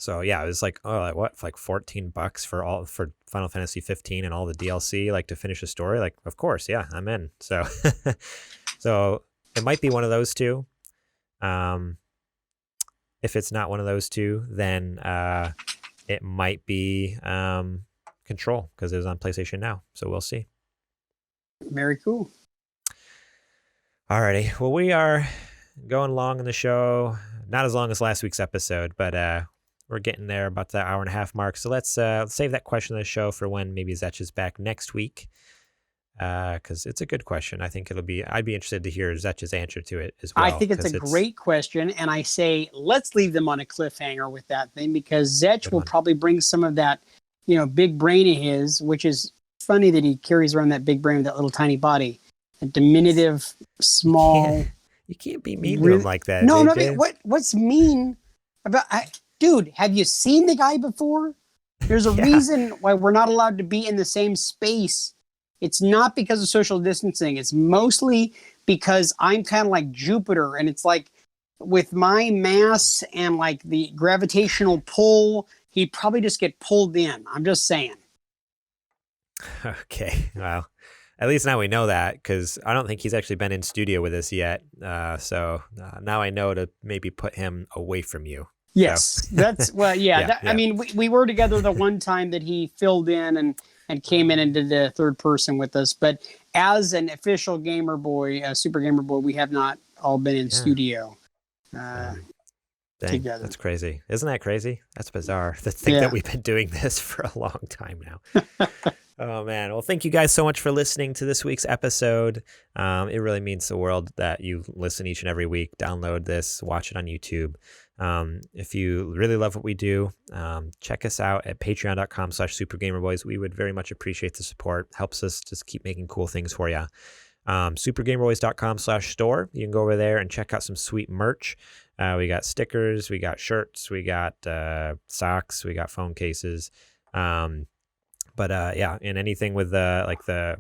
yeah, it was what, $14 for Final Fantasy 15 and all the DLC, to finish the story. Of course, yeah, I'm in. So, so it might be one of those two. If it's not one of those two, then it might be Control, because it was on PlayStation Now. So we'll see. Very cool. Alrighty. Well, we are going along in the show. Not as long as last week's episode, but we're getting there, about the hour and a half mark. So let's save that question of the show for when maybe Zech is back next week, because it's a good question. I think I'd be interested to hear Zech's answer to it as well. I think it's a great question, and I say let's leave them on a cliffhanger with that thing, because Zech will probably bring some of that big brain of his, which is funny that he carries around that big brain with that little tiny body, a diminutive, small. You can't be mean to him like that. No, what's mean about? Dude, have you seen the guy before? There's a reason why we're not allowed to be in the same space. It's not because of social distancing. It's mostly because I'm kind of like Jupiter, and it's with my mass and the gravitational pull, he'd probably just get pulled in. I'm just saying. Okay. Well, at least now we know that, because I don't think he's actually been in studio with us yet. So now I know to maybe put him away from you. Yes. So. That's, well, yeah. Yeah. I mean, we were together the one time that he filled in and came in and did the third person with us. But as an official gamer boy, a super gamer boy, we have not all been in studio. Then Dang, together. that's crazy. Isn't that crazy? That's bizarre. To think that we've been doing this for a long time now. Oh, man. Well, thank you guys so much for listening to this week's episode. It really means the world that you listen each and every week. Download this, watch it on YouTube. If you really love what we do, check us out at patreon.com/supergamerboys. We would very much appreciate the support. Helps us just keep making cool things for you. Supergamerboys.com/store. You can go over there and check out some sweet merch. We got stickers, we got shirts, we got socks, we got phone cases. Yeah, and anything with the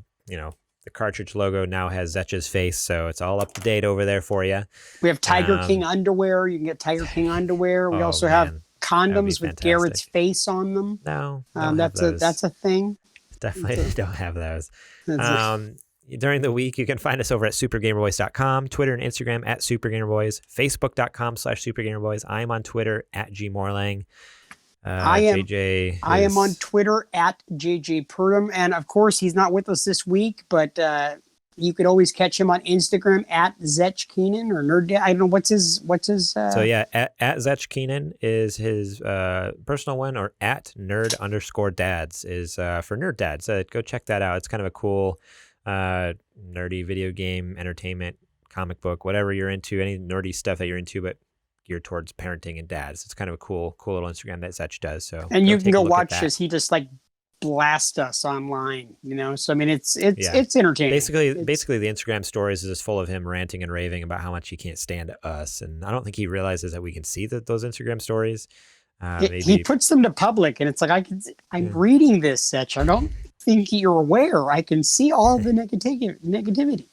cartridge logo now has Zech's face, so it's all up to date over there for you. We have Tiger King underwear. You can get Tiger King underwear. We also have condoms with Garrett's face on them. No, that's a thing. Definitely don't have those. During the week, you can find us over at supergamerboys.com, Twitter and Instagram at supergamerboys, facebook.com/supergamerboys. I am on Twitter at gmorlang. I am on Twitter at JJ Purdom, and of course he's not with us this week, but you could always catch him on Instagram at Zech Keenan or Nerd Dad. I don't know what's his. So yeah, at Zech Keenan is his personal one, or at nerd_dads is for Nerd Dads. Go check that out. It's kind of a cool nerdy video game, entertainment, comic book, whatever you're into, any nerdy stuff that you're into, but geared towards parenting and dads. It's kind of a cool little Instagram that Zech does. So, and you can go watch this. He just blast us online, So I mean, it's entertaining. Basically, the Instagram stories is just full of him ranting and raving about how much he can't stand us, and I don't think he realizes that we can see those Instagram stories. He puts them to public, and it's like I'm reading this, Zech. I don't think you're aware. I can see all the negativity.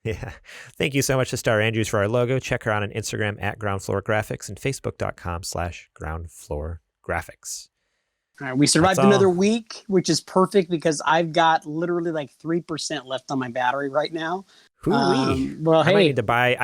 Yeah. Thank you so much to Star Andrews for our logo. Check her out on Instagram at Ground Floor Graphics and Facebook.com/Ground Floor Graphics. All right, we survived another week, which is perfect because I've got literally 3% left on my battery right now. Well, I need to buy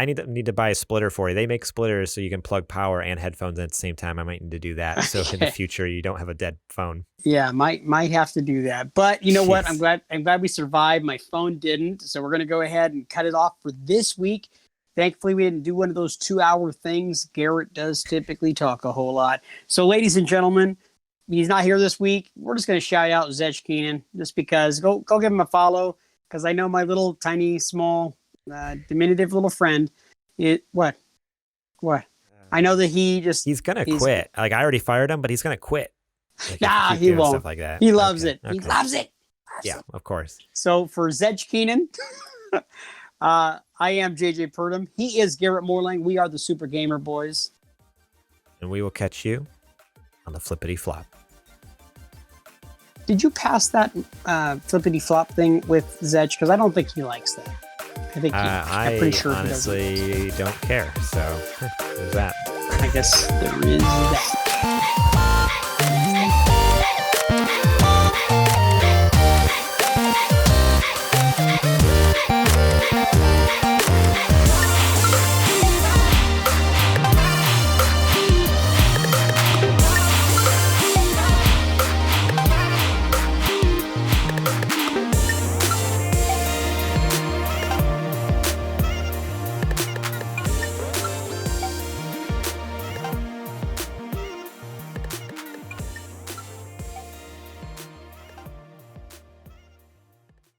a splitter for you. They make splitters so you can plug power and headphones at the same time. I might need to do that so in the future you don't have a dead phone. Yeah, might have to do that. But you know what? I'm glad we survived. My phone didn't, so we're gonna go ahead and cut it off for this week. Thankfully, we didn't do one of those 2-hour things. Garrett does typically talk a whole lot. So, ladies and gentlemen, he's not here this week. We're just gonna shout out Zech Keenan just because. Go give him a follow. Because I know my little tiny, small, diminutive little friend. What? I know that he's gonna quit. I already fired him, but he's gonna quit. He won't. Stuff like that. He loves it. Okay. He loves it. Yeah, of course. So for Zech Keenan, I am JJ Purdom. He is Garrett Morlang. We are the Super Gamer Boys. And we will catch you on the flippity flop. Did you pass that flippity flop thing with Zech? Because I don't think he likes that. I'm pretty sure honestly don't care. So there's that. I guess there is that.